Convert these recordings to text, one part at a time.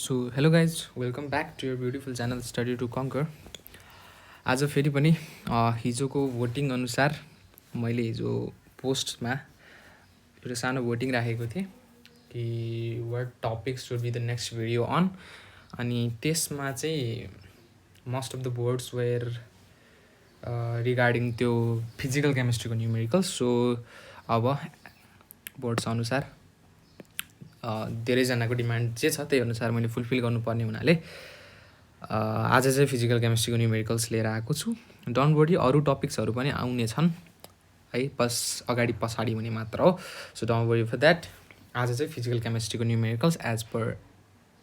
So hello guys welcome back to your beautiful channel study to conquer. आज फेरि पनि हिजोको भोटिङ अनुसार मैले हिजो पोस्टमा एउटा सानो भोटिङ राखेको थिएँ कि what topics should be the next video on. अनि त्यसमा चाहिँ most of the boards were regarding त्यो फिजिकल केमिस्ट्रीको न्युमेरिकल्स। सो अब बोर्ड्स अनुसार धेरैजनाको डिमान्ड जे छ त्यही अनुसार मैले फुलफिल गर्नुपर्ने हुनाले आज चाहिँ फिजिकल केमिस्ट्रीको न्युमेरिकल्स लिएर आएको छु। डोन्ट वरी, अरू टपिक्सहरू पनि आउने छन् है, बस अगाडि पछाडि हुने मात्र हो। So don't worry for that. आज चाहिँ फिजिकल केमिस्ट्रीको numericals as per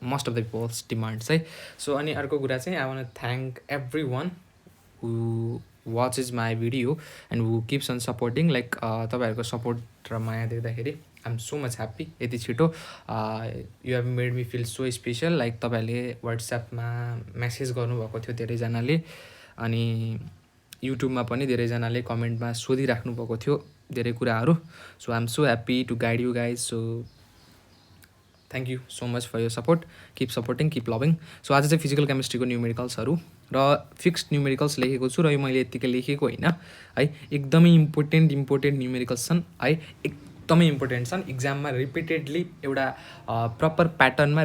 most of the peoples demands है। सो अनि अर्को कुरा चाहिँ I want thank everyone who watches my video and who keeps on supporting. Like तपाईँहरूको सपोर्ट र माया देख्दाखेरि I am so much happy. यति छिटो you have made me feel so special. Like तपाईँहरूले वाट्सएपमा मेसेज गर्नुभएको थियो धेरैजनाले, अनि युट्युबमा पनि धेरैजनाले कमेन्टमा सोधिराख्नु भएको थियो धेरै कुराहरू। So I am so happy to guide you guys. So thank you so much for your support. Keep supporting, keep loving. So आज चाहिँ फिजिकल केमिस्ट्रीको न्युमेरिकल्सहरू र फिक्स्ड न्युमेरिकल्स लेखेको छु र यो मैले यत्तिकै लेखेको होइन है। एकदमै इम्पोर्टेन्ट न्युमेरिकल्स छन् है, एकदमै इम्पोर्टेन्ट छन्। इक्जाममा रिपिटेडली एउटा प्रपर प्याटर्नमा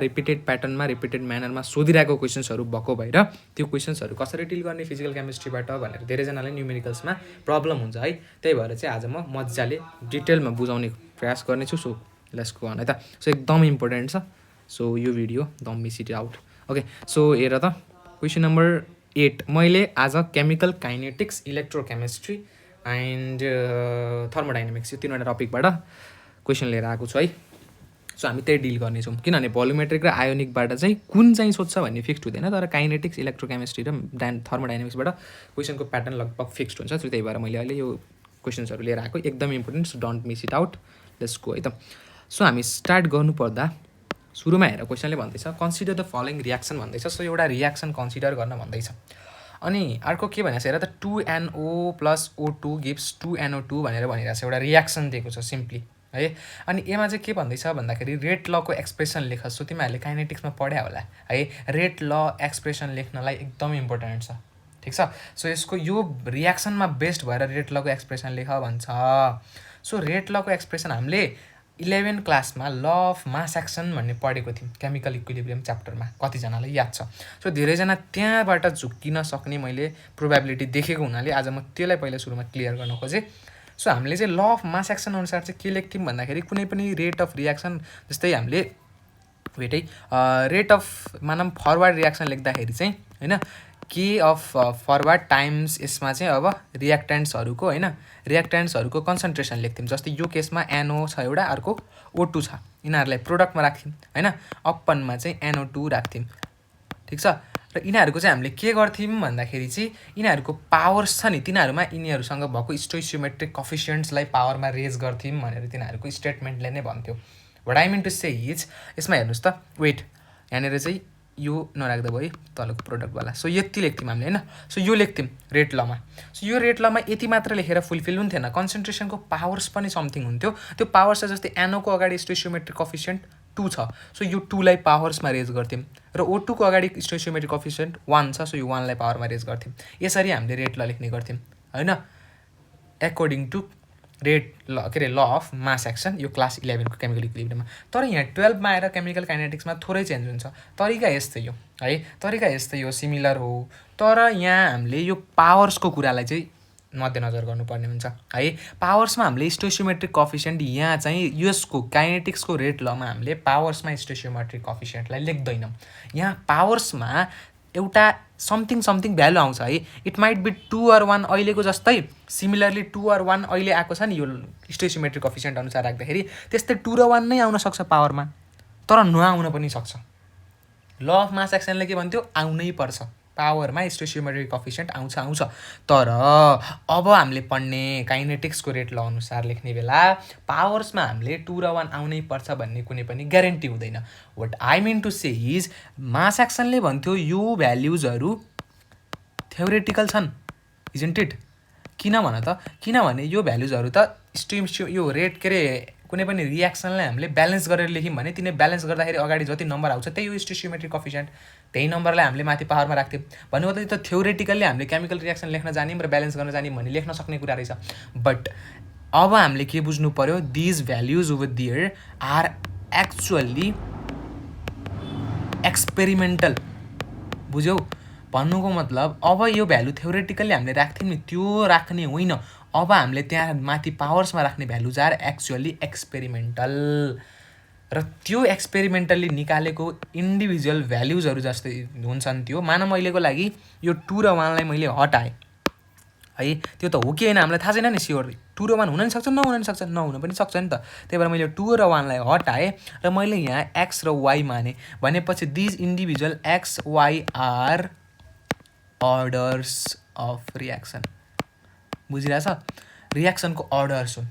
रिपिटेड म्यानरमा सोधिरहेको क्वेसन्सहरू भएको भएर त्यो क्वेसन्सहरू कसरी डिल गर्ने फिजिकल केमिस्ट्रीबाट भनेर धेरैजनाले न्युमेरिकल्समा प्रब्लम हुन्छ है। त्यही भएर चाहिँ आज म मजाले डिटेलमा बुझाउने प्रयास गर्नेछु। सो लेट्स गो अन है त। सो एकदमै इम्पोर्टेन्ट छ। सो यो video don't miss it out. Okay, so हेर त क्वेसन नम्बर 8 मैले आज chemical kinetics, electrochemistry and thermodynamics यो तीनवटा टपिकबाट क्वेसन लिएर आएको छु है। सो हामी त्यही डिल गर्नेछौँ, किनभने भोल्युमेट्रिक र आयोनिकबाट चाहिँ कुन चाहिँ सोध्छ भन्ने फिक्स्ड हुँदैन, तर काइनेटिक्स, इलेक्ट्रोकेमिस्ट्री र थर्मोडाइनामिक्सबाट क्वेसनको प्याटर्न लगभग फिक्स्ड हुन्छ। सो त्यही भएर मैले अहिले यो क्वेसन्सहरू लिएर आएको, एकदम important. So don't miss it out. Let's go है त। सो हामी स्टार्ट गर्नुपर्दा सुरुमा हेर क्वेसनले भन्दैछ कन्सिडर द फलोइङ रियाक्सन भन्दैछ। सो एउटा रियाक्सन कन्सिडर गर्न भन्दैछ। अनि अर्को के भनेको छ हेर त, 2NO + O2 गिभ्स 2NO2 भनेर भनिरहेको छ। एउटा रियाक्सन दिएको छ सिम्पली है। अनि एमा चाहिँ के भन्दैछ भन्दाखेरि रेट लको एक्सप्रेसन लेख। सो तिमीहरूले काइनेटिक्समा पढ्या होला है, रेट ल एक्सप्रेसन लेख्नलाई एकदम इम्पोर्टेन्ट छ, ठिक छ। सो यसको यो रियाक्सनमा बेस्ड भएर रेट लको एक्सप्रेसन लेख भन्छ। सो रेट लको एक्सप्रेसन हामीले 11 क्लासमा ल अफ मास एक्सन भन्ने पढेको थियौँ केमिकल इक्विलिब्रियम च्याप्टरमा, कतिजनालाई याद छ। सो धेरैजना त्यहाँबाट झुक्किन सक्ने मैले प्रोबेबिलिटी देखेको हुनाले आज म त्यसलाई पहिला सुरुमा क्लियर गर्न खोजेँ। सो हामीले चाहिँ ल अफ मास एक्सन अनुसार चाहिँ के लेख्थ्यौँ भन्दाखेरि कुनै पनि रेट अफ रियाक्सन, जस्तै हामीले वेटै रेट अफ मानौँ फरवर्ड रियाक्सन लेख्दाखेरि चाहिँ होइन, के अफ फरवर्ड टाइम्स यसमा चाहिँ अब रियाक्टेन्ट्सहरूको होइन, रियाक्टेन्ट्सहरूको कन्सन्ट्रेसन लेख्थ्यौँ। जस्तै यो केसमा NO छ एउटा, अर्को O2 छ, यिनीहरूलाई प्रोडक्टमा राख्थ्यौँ होइन, अपनमा चाहिँ NO2 राख्थ्यौँ, ठिक छ। र यिनीहरूको चाहिँ हामीले के गर्थ्यौँ भन्दाखेरि चाहिँ यिनीहरूको पावर्स छ नि, तिनीहरूमा यिनीहरूसँग भएको स्टोइसियोमेट्रिक कफिसियन्ट्सलाई पावरमा रेज गर्थ्यौँ भनेर तिनीहरूको स्टेटमेन्टले नै भन्थ्यो। What I mean to say is, यसमा हेर्नुहोस् त, वेट यहाँनिर चाहिँ यो नराख्दा भयो तलको प्रोडक्टवाला। सो यति लेख्थ्यौँ हामीले होइन। सो यो लेख्थ्यौँ रेट लमा। सो यो रेट लमा यति मात्र लेखेर फुलफिल हुन्थेन, कन्सन्ट्रेसनको पावर्स पनि समथिङ हुन्थ्यो। त्यो पावर्स चाहिँ जस्तै NO को अगाडि स्टोइसियोमेट्रिक कफिसियन्ट 2 छ, सो यो 2 लाई पावर्समा रेज गर्थ्यौँ। र O2 को अगाडि स्टोइसियोमेट्रिक कफिसियन्ट 1 छ, सो यो 1 लाई पावरमा रेज गर्थ्यौँ। यसरी हामीले रेट ल लेख्ने गर्थ्यौँ होइन, एकर्डिङ टु रेट ल ल अफ मास एक्सन, यो क्लास 11 को केमिकल इक्विलिब्रियममा। तर यहाँ 12 मा आएर केमिकल काइनेटिक्समा थोरै चेन्ज हुन्छ। तरिका यस्तै हो है, तरिका यस्तै हो, सिमिलर हो, तर यहाँ हामीले यो पावर्सको कुरालाई चाहिँ मध्यनजर गर्नुपर्ने हुन्छ है। पावर्समा हामीले स्टोइसियोमेट्रिक कफिसियन्ट यहाँ चाहिँ यसको काइनेटिक्सको रेट लमा हामीले पावर्समा स्टोइसियोमेट्रिक कफिसियन्टलाई लेख्दैनौँ। यहाँ पावर्समा एउटा समथिङ भ्यालु आउँछ है। इट माइट बी 2 or 1, अहिलेको जस्तै सिमिलरली 2 or 1 अहिले आएको छ नि यो स्टोइसियोमेट्रिक कफिसियन्ट अनुसार राख्दाखेरि, त्यस्तै 2 र 1 नै आउन सक्छ पावरमा, तर नआउन पनि सक्छ। ल अफ मास एक्सनले के भन्थ्यो, आउनै पर्छ पावरमा स्टोइसियोमेट्रिक कफिसियन्ट आउँछ। तर अब हामीले पढ्ने काइनेटिक्सको रेट ल अनुसार लेख्ने बेला पावर्समा हामीले 2 र 1 आउनै पर्छ भन्ने कुनै पनि ग्यारेन्टी हुँदैन। What I mean to say is, mass एक्सनले भन्थ्यो यो भ्याल्युजहरू थ्योरेटिकल छन्, इजन्ट इट? किन भन त, किनभने यो भ्याल्युजहरू त यो रेट के अरे कुनै पनि रियाक्सनलाई हामीले ब्यालेन्स गरेर लेख्यौँ भने तिनीले ब्यालेन्स गर्दाखेरि अगाडि जति नम्बर आउँछ त्यही हो स्टोइकियोमेट्रिक कोएफिसिएन्ट। त्यही नम्बरलाई हामीले माथि पावरमा राख्थ्यौँ भन्नुको त त्यो थ्योरेटिकल्ली हामीले केमिकल रियाक्सन लेख्न जान्यौँ र ब्यालेन्स गर्न जान्यौँ भने लेख्न सक्ने कुरा रहेछ। बट अब हामीले के बुझ्नु पर्यो, these values over there are actually experimental. बुझ्यौ भन्नुको मतलब अब यो भ्यालु थ्योरेटिकल्ली हामीले राख्थ्यौँ नि त्यो राख्ने होइन, अब हामीले त्यहाँ माथि पावर्समा राख्ने भ्यालुज आर एक्चुअल्ली एक्सपेरिमेन्टल। र त्यो एक्सपेरिमेन्टल्ली निकालेको इन्डिभिजुअल भ्याल्युजहरू जस्तै हुन्छन् त्यो मानव अहिलेको लागि यो 2 र 1लाई मैले हटाएँ है, त्यो त हो कि होइन हामीलाई थाहा छैन नि स्योर। 2 र 1 हुन नि सक्छ, नहुन नि सक्छ, नहुन पनि सक्छ नि त। त्यही भएर मैले 2 र 1लाई हटाएँ र मैले यहाँ एक्स र वाई माने भनेपछि these individual X Y are orders of reaction. बुझिरहेछ, रियाक्सनको अर्डर्स हुन्,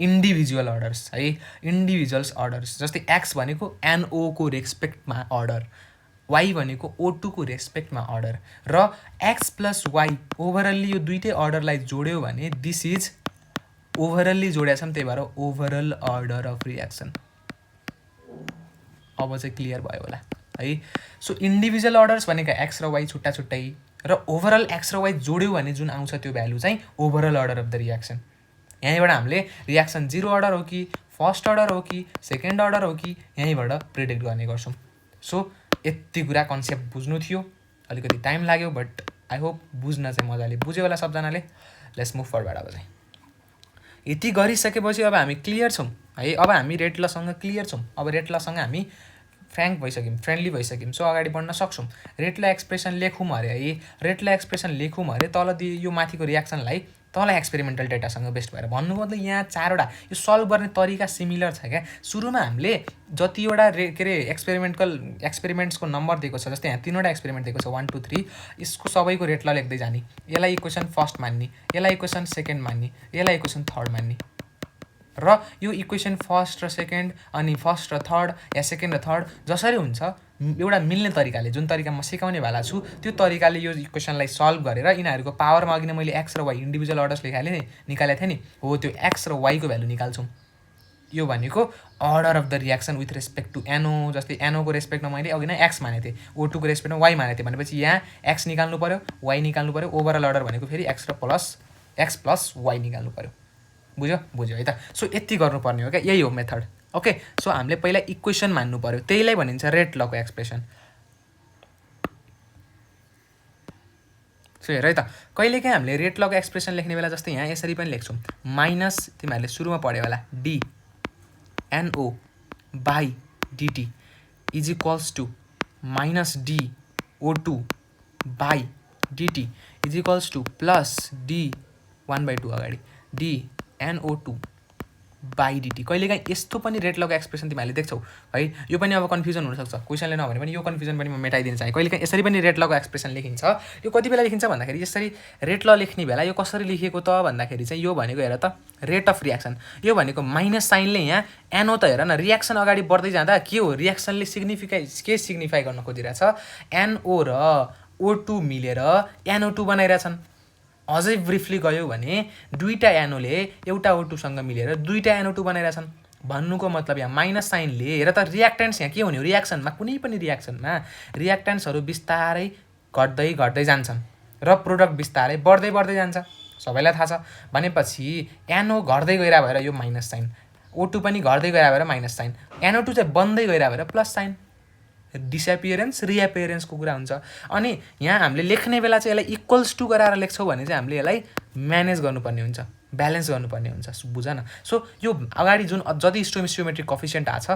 इन्डिभिजुअल अर्डर्स है, इन्डिभिजुअल्स अर्डर्स। जस्तै एक्स भनेको एनओको रेस्पेक्टमा अर्डर, वाई भनेको O2को रेस्पेक्टमा अर्डर, र एक्स प्लस वाई ओभरअल्ली यो दुइटै अर्डरलाई जोड्यो भने दिस इज ओभरअल्ली जोडेका छौँ, त्यही भएर ओभरअल अर्डर अफ रियाक्सन। अब चाहिँ क्लियर भयो होला है। सो इन्डिभिजुअल अर्डर्स भनेका एक्स र वाई छुट्टा छुट्टै र ओभरअल एक्स र वाई जोड्यो भने जुन आउँछ त्यो भ्यालु चाहिँ overall order of the reaction. यहीँबाट हामीले रियाक्सन 0 अर्डर हो कि फर्स्ट अर्डर हो कि सेकेन्ड अर्डर हो कि यहीँबाट प्रिडिक्ट गर्ने गर्छौँ। सो यति कुरा कन्सेप्ट बुझ्नु थियो, अलिकति टाइम लाग्यो बट आई होप बुझ्न चाहिँ मजाले बुझ्यो होला सबजनाले। Let's move forward. अब चाहिँ यति गरिसकेपछि अब हामी क्लियर छौँ है, अब हामी रेट लसँग क्लियर छौँ। अब रेट लसँग हामी फ्र्याङ्क भइसक्यौँ, फ्रेन्डली भइसक्यौँ, सो अगाडि बढ्न सक्छौँ। रेट ल एक्सप्रेसन लेखौँ अरे है, रेट ल एक्सप्रेसन लेखौँ अरे तल यो माथिको रियाक्सनलाई तल एक्सपेरिमेन्टल डेटासँग बेस्ट भएर भन्नुको मतलब यहाँ 4वटा यो सल्भ गर्ने तरिका सिमिलर छ क्या। सुरुमा हामीले जतिवटा के अरे एक्सपेरिमेन्ट्सको नम्बर दिएको छ, जस्तै यहाँ 3वटा एक्सपेरिमेन्ट दिएको छ 1 2 3, यसको सबैको रेट ल लेख्दै जाने, यसलाई इक्वेसन फर्स्ट मान्ने, यसलाई इक्वेसन सेकेन्ड मान्ने, यसलाई इक्वेसन थर्ड मान्ने, र यो इक्वेसन फर्स्ट र सेकेन्ड अनि फर्स्ट र थर्ड या सेकेन्ड र थर्ड जसरी हुन्छ एउटा मिल्ने तरिकाले, जुन तरिका म सिकाउने वाला छु त्यो तरिकाले यो इक्वेसनलाई सल्भ गरेर यिनीहरूको पावरमा अघि नै मैले एक्स र वाई इन्डिभिजुअल अर्डर्स निकालेको थिएँ नि, हो त्यो एक्स र वाईको भ्यालु निकाल्छौँ। यो भनेको order of the reaction with respect to NO. जस्तै एनओको रेस्पेक्टमा मैले अघि नै एक्स मानेको थिएँ, O2को रेस्पेक्टमा वाई मानेको थिएँ भनेपछि यहाँ एक्स निकाल्नु पऱ्यो, वाई निकाल्नु पऱ्यो, ओभरअल अर्डर भनेको फेरि एक्स प्लस वाई निकाल्नु पऱ्यो। बुझ्यो है त। सो यति गर्नुपर्ने हो क्या, यही हो मेथड। ओके, सो हामीले पहिला इक्वेसन मान्नु पऱ्यो, त्यहीलाई भनिन्छ रेट लको एक्सप्रेसन। सो हेर है त, कहिलेकाहीँ हामीले रेट लको एक्सप्रेसन लेख्ने बेला जस्तै यहाँ यसरी पनि लेख्छौँ, माइनस तिमीहरूले सुरुमा पढ्यो होला d NO by dt is equals to minus d O2 by dt is equals to plus d 1/2 अगाडि डी NO2 बाई डिटी। कहिलेकाहीँ यस्तो पनि रेट लको एक्सप्रेसन तिमीहरूले देख्छौ है। यो पनि अब कन्फ्युजन हुनसक्छ, क्वेसनले नभने पनि यो कन्फ्युजन पनि म मेटाइदिन चाहेँ। कहिलेकाहीँ यसरी पनि रेट लको एक्सप्रेसन लेखिन्छ। यो कति बेला लेखिन्छ भन्दाखेरि यसरी रेट ल लेख्ने बेला यो कसरी लेखिएको त भन्दाखेरि चाहिँ यो भनेको हेर त रेट अफ रियाक्सन, यो भनेको माइनस साइनले यहाँ एनओ त हेर न रियाक्सन अगाडि बढ्दै जाँदा के हो, रियाक्सनले के सिग्निफाई गर्न खोजिरहेछ, एनओ र O2 मिलेर NO2 बनाइरहेछन्। अझै ब्रिफली गयो भने दुईटा एनोले एउटा O2सँग मिलेर दुईटा NO2 बनाइरहेछन्। भन्नुको मतलब यहाँ माइनस साइनले हेर त रियाक्टेन्ट्स यहाँ के हुने हो, रियाक्सनमा कुनै पनि रियाक्सनमा रियाक्टेन्ट्सहरू बिस्तारै घट्दै जान्छन् र प्रोडक्ट बिस्तारै बढ्दै जान्छ, सबैलाई थाहा छ। भनेपछि NO घट्दै गइरा भएर यो माइनस साइन, O2 पनि घट्दै गइरा भएर माइनस साइन, NO2 चाहिँ बन्दै गइरा भएर प्लस साइन, डिसएपियरेन्स रिएपियरेन्सको कुरा हुन्छ। अनि यहाँ हामीले लेख्ने बेला चाहिँ यसलाई इक्वल्स टु गराएर लेख्छौँ भने चाहिँ हामीले यसलाई म्यानेज गर्नुपर्ने हुन्छ, ब्यालेन्स गर्नुपर्ने हुन्छ, बुझ न। सो यो अगाडि जुन जति स्टोइकियोमेट्रिक कोएफिसिएन्ट आछ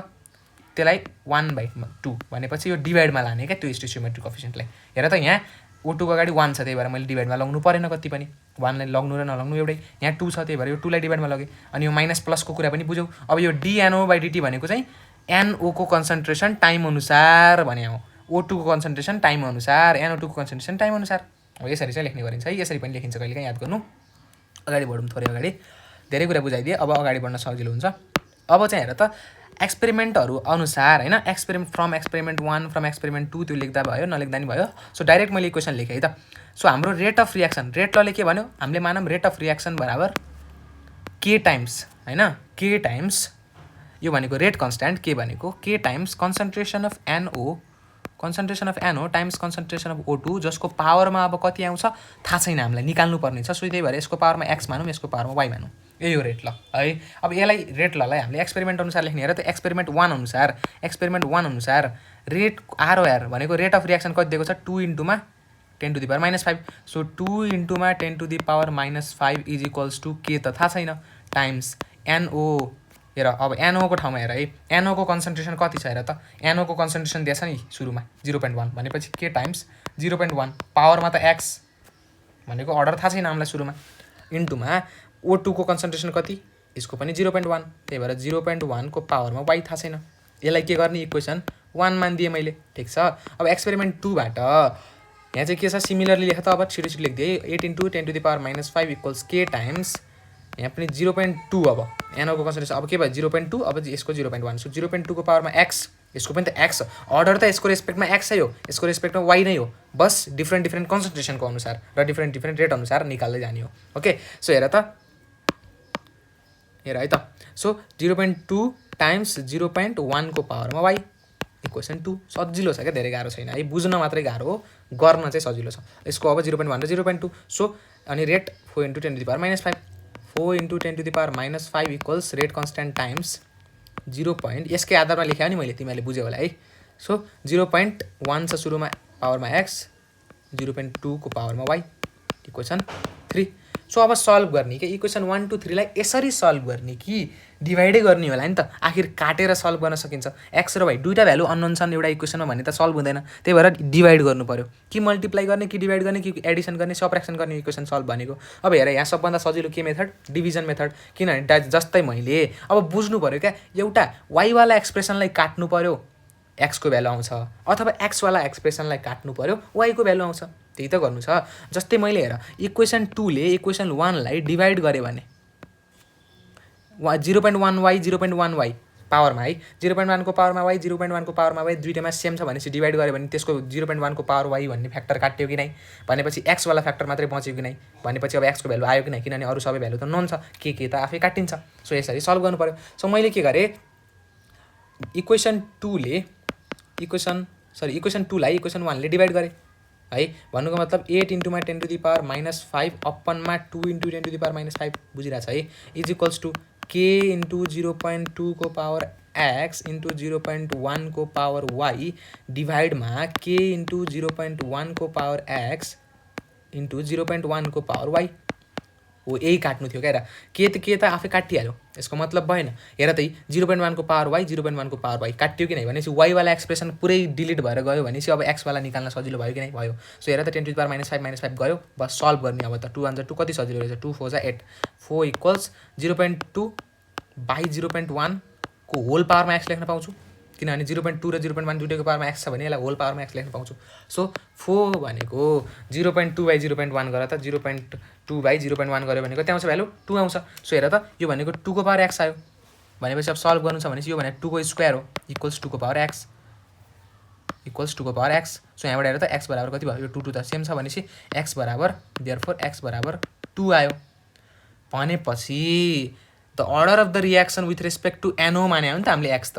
त्यसलाई 1/2 भनेपछि यो डिभाइडमा लाने क्या त्यो स्टोइकियोमेट्रिक कोएफिसिएन्टलाई। हेर त यहाँ O2 को अगाडि 1 छ, त्यही भएर मैले डिभाइडमा लग्नु परेन कति पनि, 1लाई लग्नु र नलग्नु एउटै। यहाँ 2 छ, त्यही भएर यो 2लाई डिभाइडमा लगेँ। अनि यो माइनस प्लसको कुरा पनि बुझ्यौ। अब यो DNO/dt भनेको चाहिँ NO को कन्सन्ट्रेसन टाइम अनुसार भने हो, O2 को कन्सन्ट्रेसन टाइम अनुसार, NO2 को कन्सन्ट्रेसन टाइम अनुसार हो। यसरी चाहिँ लेख्ने गरिन्छ है, यसरी पनि लेखिन्छ कहिलेकाहीँ, याद गर्नु। अगाडि बढौँ थोरै अगाडि, धेरै कुरा बुझाइदिएँ, अब अगाडि बढ्न सजिलो हुन्छ। अब चाहिँ हेर त एक्सपेरिमेन्टहरू अनुसार होइन, फ्रम एक्सपेरिमेन्ट 1 फ्रम एक्सपेरिमेन्ट 2 त्यो लेख्दा भयो, नलेख्दा नि भयो। सो डाइरेक्ट मैले इक्वेसन लेखेँ है त। सो हाम्रो रेट अफ रियाक्सन, रेट लले के भन्यो, हामीले मानौँ रेट अफ रियाक्सन बराबर K टाइम्स होइन, K टाइम्स यो भनेको रेट कन्स्ट्यान्ट के भनेको के times concentration of NO times concentration of O2 जसको पावरमा अब कति आउँछ थाहा छैन, हामीलाई निकाल्नुपर्ने छ। सो त्यही भएर यसको पावरमा एक्स मानौँ, यसको पावरमा वाइ मानौँ। यही हो रेट ल है। अब यसलाई रेट ललाई हामीले एक्सपेरिमेन्ट अनुसार लेख्ने हेर त। एक्सपेरिमेन्ट 1 अनुसार रेट आरओआर भनेको रेट अफ रियाक्सन कति दिएको छ 2 इन्टुमा 10 टु द पावर -5। सो 2 इन्टुमा 10 to the power -5 is equals to के त थाहा छैन टाइम्स एनओ। हेर अब एनओको ठाउँमा हेर है, एनओको कन्सन्ट्रेसन कति छ हेर त। एनओको कन्सन्ट्रेसन दिएछ नि सुरुमा 0.1 भनेपछि के टाइम्स 0.1 पावरमा त एक्स भनेको अर्डर थाहा छैन हामीलाई सुरुमा, इन्टुमा O2 को कन्सन्ट्रेसन कति, यसको पनि 0.1, त्यही भएर 0.1 को पावरमा वाइ थाहा छैन। यसलाई के गर्ने इक्वेसन 1 मानिदिएँ मैले, ठिक छ। अब एक्सपेरिमेन्ट 2 बाट यहाँ चाहिँ के छ सिमिलरली लेख त। अब छिटो लेखिदिएँ 8 into 10 to the power -5 equals के टाइम्स यहाँ पनि 0.2। अब एनओको कन्सन्ट्रेसन अब के भयो 0.2, अब यसको 0.1। सो 0.2 को पावरमा एक्स, यसको पनि त एक्स, अर्डर त यसको रेस्पेक्टमा एक्सै हो, यसको रेस्पेक्टमा वाइ नै हो, बस डिफ्रेन्ट कन्सन्ट्रेसनको अनुसार र डिफ्रेन्ट रेट अनुसार निकाल्दै जाने हो। ओके सो हेर है त। सो 0.2 टाइम्स 0.1 को पावरमा वाइ इक्वेसन 2। सजिलो छ क्या, धेरै गाह्रो छैन है, बुझ्न मात्रै गाह्रो हो, गर्न चाहिँ सजिलो छ। यसको अब 0.1 र 0.2। सो अनि rate 4 into 10 to the power -5, 4 into 10 to the power -5 equals rate constant times 0. यसकै आधारमा लेख्यो नि मैले, तिमीहरूले बुझ्यौ होला है। सो 0.1 छ सुरुमा पावरमा एक्स, 0.2 को पावरमा वाइ इक्वेसन 3। सो अब सल्भ गर्ने कि इक्वेसन 1 2 3 लाई यसरी सल्भ गर्ने कि डिभाइडै गर्ने होला नि त। आखिर काटेर सल्भ गर्न सकिन्छ। एक्स र वाइ दुईवटा भ्यालु अननोन छन् एउटा इक्वेसनमा भने त सल्भ हुँदैन, त्यही भएर डिभाइड गर्नु पर्यो। कि मल्टिप्लाई गर्ने कि डिभाइड गर्ने कि एडिसन गर्ने सब्ट्र्याक्सन गर्ने इक्वेसन सल्भ भनेको। अब हेर यहाँ सबभन्दा सजिलो के मेथड, डिभिजन मेथड। किनभने जस्तै मैले अब बुझ्नु पर्यो क्या, एउटा वाइवाला एक्सप्रेसनलाई काट्नु पर्यो एक्सको भ्यालु आउँछ, अथवा एक्सवाला एक्सप्रेसनलाई काट्नु पर्यो वाइको भ्यालु आउँछ, त्यही त गर्नु छ। जस्तै मैले हेर इक्वेसन 2 ले इक्वेसन 1 लाई डिभाइड गरे भने 0.1 वाइ 0.1 वाइ पावरमा है, 0.1 को पावरमा वाइ 0.1 को पावरमा वाइ दुईटैमा सेम छ भनेपछि डिभाइड गऱ्यो भने त्यसको 0.1 को पावर वाइ भन्ने फ्याक्टर काट्यो कि नै, भनेपछि एक्सवाला फ्याक्टर मात्रै बच्यो कि नै, भनेपछि अब एक्सको भ्यालु आयो कि नै, किनभने अरू सबै भ्यालु त नोन छ, के त आफै काटिन्छ। सो यसरी सल्भ गर्नु पर्यो। सो मैले के गरेँ इक्वेसन 2 लाई इक्वेसन 1 ले डिभाइड गरेँ है। भन्नुको मतलब 8 इन्टुमा 10 टु द पावर -5 अपनमा 2 इन्टु 10 टु द पावर -5 बुझिरहेछ है, इज इक्वल्स टु के इन्टु 0.2 को पावर एक्स इन्टु 0.1 को पावर वाइ डिभाइडमा के इन्टु 0.1 को पावर एक्स इन्टु 0.1 को पावर वाइ हो। यही काट्नु थियो क्या। के त आफै काटिहाल्यो, यसको मतलब भएन। हेर त 0.1 को पावर वाइ 0.1 को पावर वाइ काट्यो कि नै, भनेपछि वाइवाला एक्सप्रेसन पुरै डिलिट भएर गयो भनेपछि अब एक्सवाला निकाल्न सजिलो भयो कि नै, भयो। सो हेर त 10 टु द पावर -5 गयो, बस सल्भ गर्ने अब त। 2 1 2 कति सजिलो रहेछ, 2 4 8, 4 इक्वल्स 0.2 बाई 0.1 को होल पावरमा एक्स लेख्न पाउँछु, किनभने 0.2 र 0.1 दुईटैको पावरमा एक्स छ भने यसलाई होल पावरमा एक्स लेख्न पाउँछु। सो 4 भनेको 0.2 बाई 0.1 गर त 0.2 बाई 0.1 गऱ्यो भनेको त्यहाँ आउँछ भ्यालु 2 आउँछ। सो हेर त यो भनेको 2 को पावर एक्स आयो भनेपछि अब सल्भ गर्नु छ भनेपछि यो भनेको 2 को स्क्वायर हो इक्वल्स 2 को पावर एक्स इक्वल्स 2 को पावर एक्स। सो यहाँबाट हेर त एक्स बराबर कति भयो, यो 2 2 त सेम छ भनेपछि एक्स बराबर देयरफोर एक्स बराबर 2 आयो। भनेपछि the order of the reaction with respect to NO माने हो नि त हामीले एक्स त,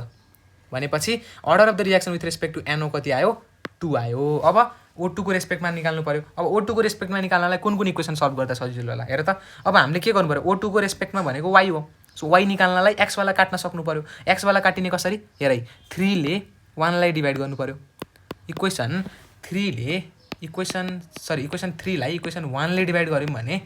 भनेपछि order of the reaction with respect to NO कति आयो 2 आयो। अब O2 को रेस्पेक्टमा निकाल्नु पर्यो। अब O2 को रेस्पेक्टमा निकाल्नलाई कुन इक्वेसन सल्भ गर्दा सजिलो होला हेर त। अब हामीले के गर्नु पर्यो, O2 को रेस्पेक्टमा भनेको वाइ हो। सो वाइ निकाल्नलाई एक्सवाला काट्न सक्नु पर्यो। एक्सवाला काटिने कसरी, हेर 3 ले 1 लाई डिभाइड गर्नु पर्यो। इक्वेसन 3 लाई इक्वेसन 1 ले डिभाइड गऱ्यौँ भने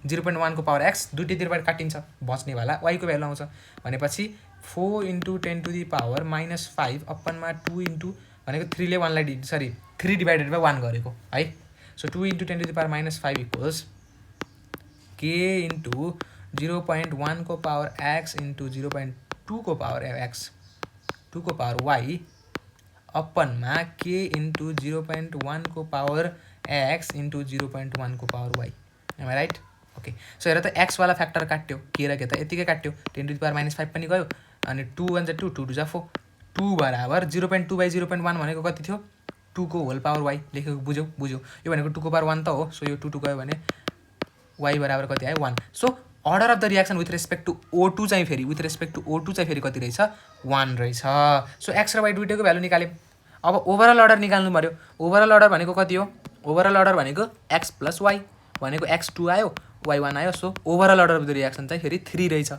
0.1 को पावर एक्स दुईटैतिरबाट काटिन्छ, बच्नेवाला वाइको भ्यालु आउँछ। भनेपछि 4 इन्टु 10 टु द पावर -5 अपनमा 2 इन्टु भनेको 3 ले 1 लाई 3 डिभाइडेड बाई 1 गरेको है। So 2 into 10 to the power -5 equals के इन्टु 0.1 को पावर एक्स इन्टु 0.2 को पावर एक्स 2 को पावर वाइ अपनमा के इन्टु 0.1 को पावर एक्स इन्टु 0.1 को power y. Am I right? Okay. So हेर त एक्सवाला फ्याक्टर काट्यो, के र के त यतिकै काट्यो, 10 टु द पावर -5 पनि गयो, अनि 2 1 जा 2 2 2 जा 4, 2 बराबर 0.2 बाई 0.1 भनेको कति थियो 2 को होल पावर वाइ लेखेको बुझ्यौ। यो भनेको 2 को पावर 1 त हो। सो यो 2 2 गयो भने वाइ बराबर कति आयो 1। So order of the reaction with respect to O2 चाहिँ फेरि कति रहेछ 1 रहेछ। सो एक्स र वाइ दुइटैको भ्यालु निकाल्यौँ। अब ओभरअल अर्डर निकाल्नु पऱ्यो। ओभरअल अर्डर भनेको कति हो? ओभरअल अर्डर भनेको एक्स प्लस वाइ भनेको x2 आयो y1 आयो। So overall order of the reaction चाहिँ फेरि 3 रहेछ।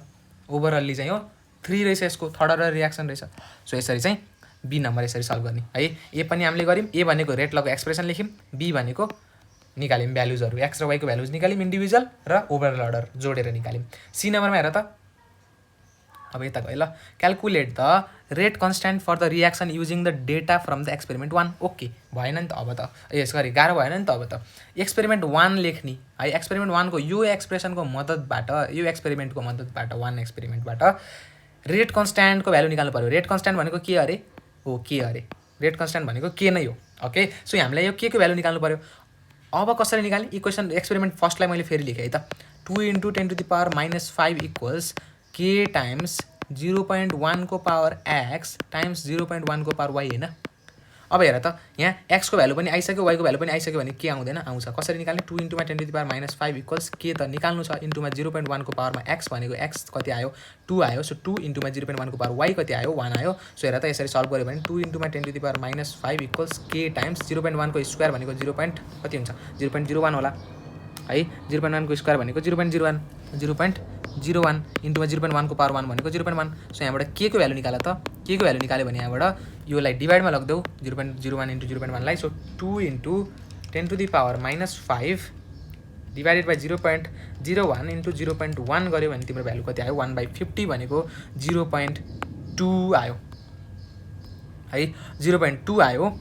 ओभरअल्ली चाहिँ हो 3 रहेछ, यसको थर्ड अर्डर रियाक्सन रहेछ। सो यसरी चाहिँ बी नम्बर यसरी सल्भ गर्ने है। ए पनि हामीले गऱ्यौँ। ए भनेको रेट लको एक्सप्रेसन लेख्यौँ, बी भनेको निकाल्यौँ भ्यालुजहरू, एक्स र वाइको भ्यालुज निकाल्यौँ इन्डिभिजुअल र ओभरअल अर्डर जोडेर निकाल्यौँ। सी नम्बरमा हेर त, अब यता गयो ल। Calculate the rate constant for the reaction using the data from the experiment 1। Okay भएन नि त अब त, सरी गाह्रो भएन नि त अब त। एक्सपेरिमेन्ट 1 लेख्ने है। एक्सपेरिमेन्ट 1 को यो एक्सप्रेसनको मद्दतबाट, यो एक्सपेरिमेन्टको मद्दतबाट 1 एक्सपेरिमेन्टबाट रेट कन्स्ट्यान्टको भ्यालु निकाल्नु पऱ्यो। रेट कन्स्ट्यान्ट भनेको के अरे? हो के अरे? रेट कन्स्ट्यान्ट भनेको के नै हो। ओके सो हामीलाई यो के को भ्यालु निकाल्नु पऱ्यो। अब कसरी निकाल्ने? इक्वेसन एक्सपेरिमेन्ट फर्स्टलाई मैले फेरि लेखेँ है त। 2 × 10⁻⁻5 इक्वल्स के टाइम्स 0.1 को पावर एक्स टाइम्स 0.1 को पावर वाइ होइन। अब हेर त, यहाँ एक्सको भ्यालु पनि आइसक्यो, वाइको भ्यालु पनि आइसक्यो भने के आउँदैन? आउँछ। कसरी निकाल्ने? 2 × 10⁻⁻5 इक्वल्स के त निकाल्नु छ, इन्टुमा 0.1 को पावरमा एक्स भनेको एक्स कति आयो 2 आयो। सो 2 × 0.1 को पावर वाइ कति आयो 1 आयो। सो हेर त यसरी सल्भ गऱ्यो भने 2 × 10⁻⁻5 इक्वल्स के टाइम्स 0.1 को स्क्वायर भनेको 0. कति हुन्छ 0.01 होला है। 0.1 को स्क्वायर भनेको 0.01 इन्टुमा 0.1 को पावर 1 भनेको 0.1। सो यहाँबाट के को भ्यालु निकाल त? के को भ्यालु निकाल्यो भने यहाँबाट योलाई डिभाइडमा लगिदेऊ 0.01 इन्टु 0.1 लाई। सो 2 × 10⁻⁻5 डिभाइडेड बाई 0.01 इन्टु 0.1 गऱ्यो भने तिम्रो भ्यालु कति आयो 1/50 भनेको 0.2 आयो है। 0.2 आयो।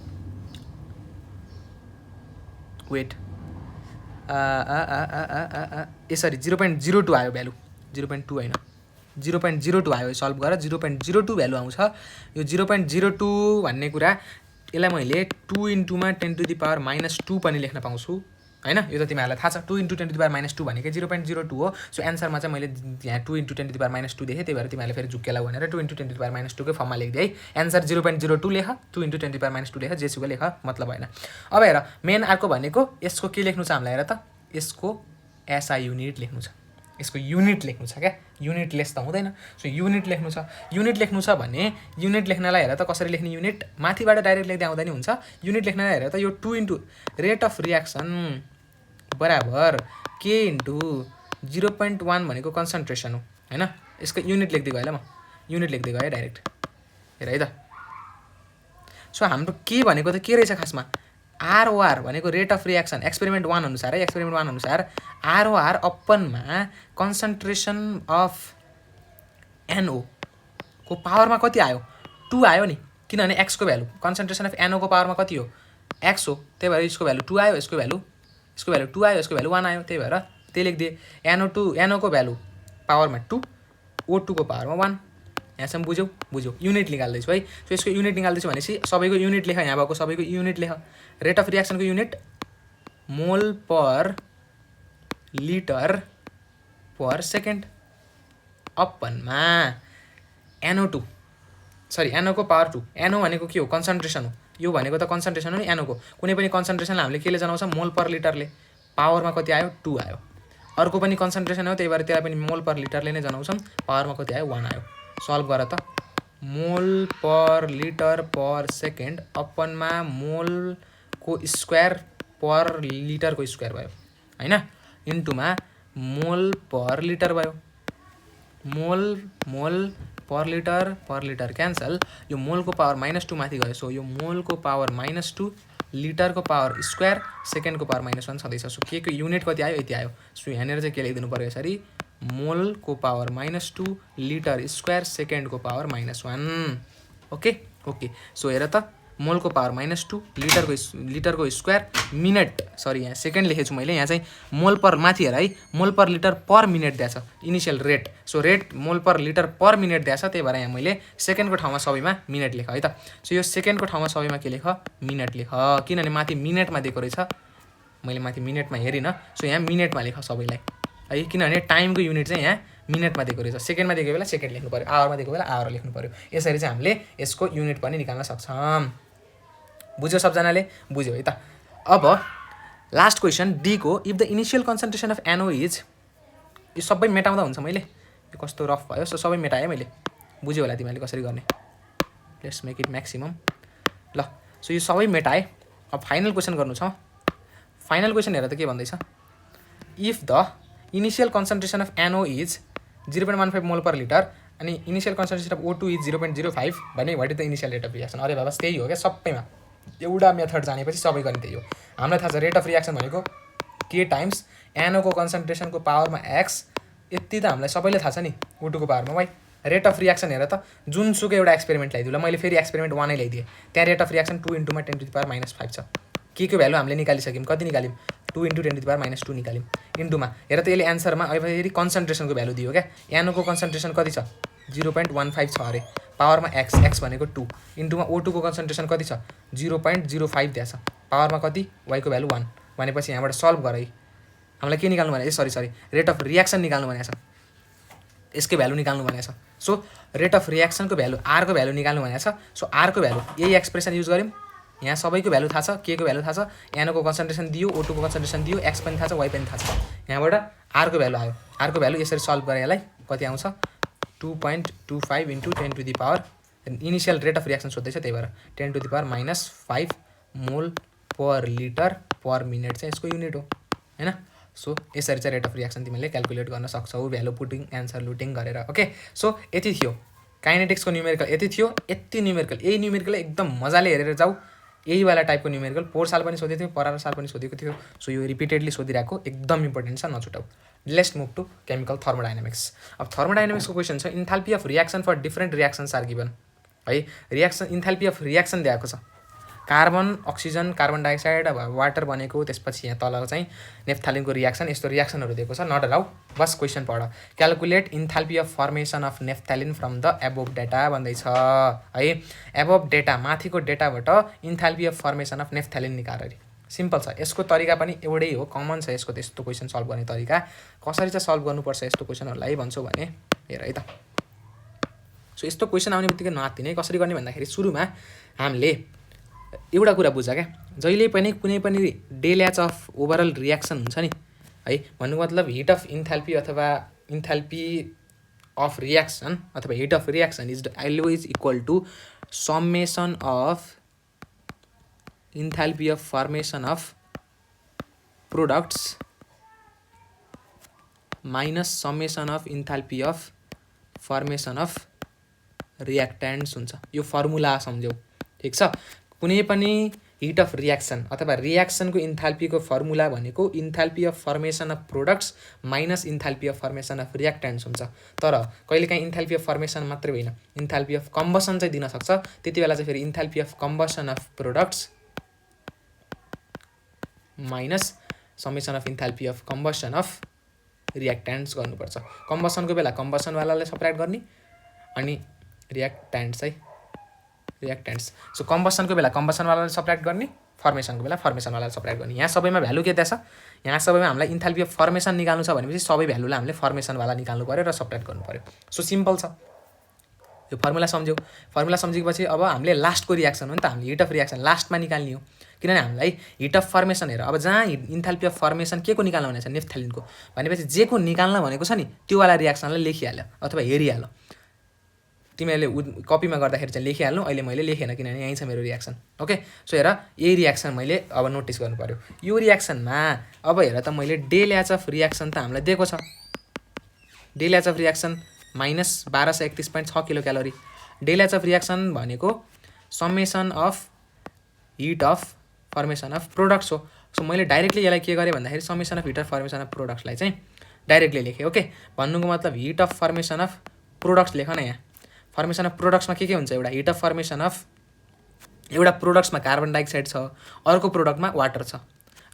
वेट यसरी 0.02 आयो भ्यालु, 0.2 होइन 0.02 आयो। सल्भ गरेर 0.02 भ्यालु आउँछ। यो 0.02 भन्ने कुरा यसलाई मैले 2 इन्टुमा 10⁻⁻2 पनि लेख्न पाउँछु होइन। यो त तिमीहरूलाई थाहा छ। 2 × 10⁻⁻2 भनेको 0.02 हो। सो एन्सरमा चाहिँ मैले यहाँ 2 × 10⁻2 देखेँ, त्यही भएर तिमीहरूले फेरि झुक्केला भनेर 2 × 10⁻2 कै फर्ममा लेखिदिए है। एन्सर 0.02 लेख, 2 × 10⁻2 लेख, जेसुकै लेख, मतलब होइन। अब हेर मेन अर्को भनेको यसको के लेख्नु छ हामीलाई हेर त, यसको एसआई युनिट लेख्नु छ, यसको युनिट लेख्नु छ क्या। युनिट लेस त हुँदैन। सो युनिट लेख्नु छ। युनिट लेख्नु छ भने युनिट लेख्नलाई हेर त कसरी लेख्ने? युनिट माथिबाट डाइरेक्ट लेख्दै आउँदा नि हुन्छ। युनिट लेख्नलाई हेर त यो 2 × रेट अफ रियाक्सन बराबर के इन्टु 0.1 भनेको कन्सन्ट्रेसन हो होइन। यसको युनिट लेख्दै गएँ ल, म युनिट लेख्दै गएँ डाइरेक्ट। हेर है त। सो हाम्रो के भनेको त के रहेछ खासमा? आरओआर भनेको रेट अफ रियाक्सन एक्सपेरिमेन्ट 1 अनुसार है। एक्सपेरिमेन्ट 1 अनुसार आरओआर अपनमा कन्सन्ट्रेसन अफ एनओ को पावरमा कति आयो 2 आयो नि, किनभने एक्सको भ्यालु कन्सन्ट्रेसन अफ एनओ को पावरमा कति हो एक्स हो, त्यही भएर यसको भ्यालु 2 आयो, यसको भ्यालु 2 आयो, यसको भ्यालु 1 आयो, त्यही भएर त्यही लेखिदिए। एनओ को भ्यालु पावरमा 2, O2 को पावरमा 1। यहाँसम्म बुझ्यौ। युनिट निकाल्दैछु है। सो यसको युनिट निकाल्दैछु भनेपछि सबैको युनिट लेख, यहाँ भएको सबैको युनिट लेख। रेट अफ रियाक्सनको unit mole per litre per second अपनमा NO2 सरी एनओको पावर 2। एनओ भनेको के हो? कन्सन्ट्रेसन हो। यो भनेको त कन्सन्ट्रेसन हो नि एनओको। कुनै पनि कन्सन्ट्रेसनलाई हामीले केले जनाउँछ? मोल पर लिटरले। पावरमा कति आयो 2 आयो। अर्को पनि कन्सन्ट्रेसन हो, त्यही भएर त्यसलाई पनि मोल पर लिटरले नै जनाउँछौँ। पावरमा कति आयो 1 आयो। सल्भ गर त। Mole per litre per second अपनमा मोलको स्क्वायर पर लिटरको स्क्वायर भयो होइन, इन्टुमा मोल पर लिटर भयो। मोल पर लिटर क्यान्सल। यो मोलको पावर -2 माथि गयो। सो यो मोलको पावर -2 लिटरको पावर स्क्वायर सेकेन्डको पावर -1 छँदैछ। सो के को युनिट कति आयो? यति आयो। सो यहाँनिर चाहिँ के लेखिदिनु पऱ्यो यसरी, मोलको पावर -2 लिटर स्क्वायर सेकेन्डको पावर -1। ओके सो हेर त, मोलको पावर -2 लिटरको स्क्वायर मिनट, सरी यहाँ सेकेन्ड लेखेछु मैले, यहाँ चाहिँ मोल पर माथि हेर है, mole per litre per minute दिएछ initial rate. So rate mole per litre per minute दिएछ, त्यही भएर यहाँ मैले सेकेन्डको ठाउँमा सबैमा मिनट लेख है त। सो यो सेकेन्डको ठाउँमा सबैमा के लेख? मिनट लेख, किनभने माथि मिनटमा दिएको रहेछ, मैले माथि मिनटमा हेरिनँ। सो यहाँ मिनटमा लेख सबैलाई है, किनभने टाइमको युनिट चाहिँ यहाँ मिनटमा दिएको रहेछ। सेकेन्डमा दिएको बेला सेकेन्ड लेख्नु पऱ्यो, आवरमा दिएको बेला आवर लेख्नु पऱ्यो। यसरी चाहिँ हामीले यसको युनिट पनि निकाल्न सक्छौँ। बुझ्यो सबजनाले? बुझ्यो है त। अब लास्ट क्वेसन डी को, if the initial concentration of NO is यो सबै मेटाउँदा हुन्छ मैले यो कस्तो रफ भयो सो सबै मेटाएँ मैले बुझ्यो होला तिमीहरूले कसरी गर्ने लेट्स मेक इट म्याक्सिमम ल सो यो सबै मेटाएँ अब फाइनल क्वेसन गर्नु छ फाइनल क्वेसन हेर त के भन्दैछ if the initial concentration of NO is 0.15 mole per litre अनि initial concentration of O2 is 0.05 भने what is the initial rate of reaction अरे बाबा त्यही हो क्या सबैमा एउटा मेथड जानेपछि सबै गर्ने त्यही हो हामीलाई थाहा छ रेट अफ रियाक्सन भनेको K टाइम्स NO को कन्सन्ट्रेसनको पावरमा X यति त हामीलाई सबैले थाहा छ नि O2 को पावरमा वाइ रेट अफ रियाक्सन हेर त जुनसुकै एउटा एक्सपेरिमेन्ट ल्याइदियो ल मैले फेरि एक्सपेरिमेन्ट 1 नै ल्याइदिएँ त्यहाँ रेट अफ रियाक्सन 2 × 10⁻⁵ छ के भ्यालु हामीले निकालिसक्यौँ कति निकाल्यौँ 2 × 10⁻² निकाल्यौँ इन्टुमा हेर त यसले एन्सरमा अब फेरि कन्सन्ट्रेसनको भ्यालु दियो क्या NO को कन्सन्ट्रेसन कति छ 0.15 छ अरे पावरमा x भनेको 2 इन्टुमा O2 को कन्सन्ट्रेसन कति छ 0.05 दिएको छ पावरमा कति y को भ्यालु 1 भनेपछि यहाँबाट सल्भ गरे हामीलाई के निकाल्नु भने सरी रेट अफ रियाक्सन निकाल्नु भनेको छ यसको भ्यालु निकाल्नु भनेको छ सो रेट अफ रियाक्सनको भ्यालु r को भ्यालु निकाल्नु भनेको छ सो r को भ्यालु यही एक्सप्रेसन युज गर्यौँ यहाँ सबैको भ्यालु थाहा छ k को भ्यालु थाहा छ NO को कन्सन्ट्रेसन दियो O2 को कन्सन्ट्रेसन दियो x पनि थाहा छ y पनि थाहा छ यहाँबाट r को भ्यालु आयो r को भ्यालु यसरी सल्भ गरे यसलाई कति आउँछ 2.25 × 10⁻⁻⁵ इनिसियल रेट अफ रियाक्सन सोध्दैछ त्यही भएर 10⁻⁻5 मोल पर लिटर पर मिनट चाहिँ यसको युनिट हो हैन सो यसरी चाहिँ रेट अफ रियाक्सन तिमीले क्याल्कुलेट गर्न सक्छौ भ्यालु पुटिङ एन्सर लुटिङ गरेर ओके सो यति थियो काइनेटिक्सको न्युमेरिकल यति थियो यति न्युमेरिकल यही न्युमेरिकल एकदम मजाले हेरेर जाऊ यही वाला टाइपको न्युमेरिकल पोहोर साल पनि सोधेको थियो परार साल पनि सोधेको थियो सो यो रिपिटेडली सोधिरहेको एकदम इम्पोर्टेन्ट छ नछुटाऊ let's move to chemical thermodynamics अब थर्मोडाइनामिक्सको क्वेसन छ enthalpy of reaction for different reactions are given है रियाक्सन इन्थाल्पी अफ रियाक्सन दिएको छ carbon oxygen carbon dioxide water बनेको त्यसपछि यहाँ तल चाहिँ नेफ्थालिनको रियाक्सन यस्तो रियाक्सनहरू दिएको छ नडराउ बस क्वेसन पढ calculate enthalpy of formation of naphthalene from the above data भन्दैछ है एबोभ डेटा माथिको डेटाबाट enthalpy of formation of naphthalene निकाल अरे सिम्पल छ यसको तरिका पनि एउटै हो कमन छ यसको त्यस्तो क्वेसन सल्भ गर्ने तरिका कसरी चाहिँ सल्भ गर्नुपर्छ यस्तो क्वेसनहरूलाई भन्छौ भने हेर है त सो यस्तो क्वेसन आउने बित्तिकै नआत्तिने कसरी गर्ने भन्दाखेरि सुरुमा हामीले एउटा कुरा बुझ क्या जहिले पनि कुनै पनि डेल्याच अफ ओभरअल रियाक्सन हुन्छ नि है भन्नु मतलब हिट अफ इन्थाल्पी अथवा इन्थाल्पी अफ रियाक्सन अथवा heat of reaction is always equal to summation of enthalpy of formation of products minus summation of enthalpy of formation of reactants हुन्छ यो formula सम्झौ ठिक छ कुनै पनि हिट अफ रियाक्सन अथवा रियाक्सनको इन्थाल्पीको फर्मुला भनेको enthalpy of formation of products minus enthalpy of formation of reactants हुन्छ तर कहिलेकाहीँ इन्थाल्पी अफ फर्मेसन मात्रै होइन इन्थाल्पी अफ कम्बसन चाहिँ दिन सक्छ त्यति बेला चाहिँ फेरि enthalpy of combustion of products minus summation of enthalpy of combustion of reactants गर्नुपर्छ कम्बसनको बेला कम्बसनवालालाई सपरेट गर्ने अनि रियाक्टेन्ट्स सो कम्बसनको बेला कम्बसनवालालाई सपरेट गर्ने फर्मेसनको बेला फर्मेसनवालालाई सपरेट गर्ने यहाँ सबैमा भ्यालु के छ यहाँ सबैमा हामीलाई इन्थाल्पी अफ फर्मेसन निकाल्नु छ भनेपछि सबै भ्यालुलाई हामीले फर्मेसनवाला निकाल्नु पर्यो र सपरेट गर्नु पर्यो सो सिम्पल छ यो फर्मुला सम्झ्यौ फर्मुला सम्झेपछि अब हामीले लास्टको रियाक्सन हो नि त हामीले हिट अफ रियाक्सन लास्टमा निकाल्ने हो किनभने हामीलाई हिट अफ फर्मेसन हेर अब जहाँ इन्थाल्पी अफ फर्मेसन के को निकाल्नु भनेको छ नेफ्थालिनको भनेपछि जे को निकाल्न भनेको छ नि त्यो वाला रियाक्सनलाई लेखिहाल्यो अथवा हेरिहाल्यो तिमीहरूले कपीमा गर्दाखेरि चाहिँ लेखिहाल्नु अहिले मैले लेखेन किनभने यहीँ छ मेरो रियाक्सन ओके सो हेर यही रियाक्सन मैले अब नोटिस गर्नु पर्यो यो रियाक्सनमा अब हेर त मैले डेल्याच अफ रियाक्सन त हामीलाई दिएको छ delta H of reaction minus 1231.6 kilo calorie delta H of reaction भनेको summation of heat of formation of products हो सो मैले डाइरेक्टली यसलाई के गरेँ भन्दाखेरि summation of heat of formation of प्रोडक्ट्सलाई चाहिँ डाइरेक्टली लेखेँ ओके भन्नुको मतलब heat of formation of products लेख न यहाँ फर्मेसन अफ प्रोडक्ट्समा के हुन्छ एउटा हिट अफ फर्मेसन अफ एउटा प्रोडक्ट्समा कार्बन डाइअक्साइड छ अर्को प्रोडक्टमा वाटर छ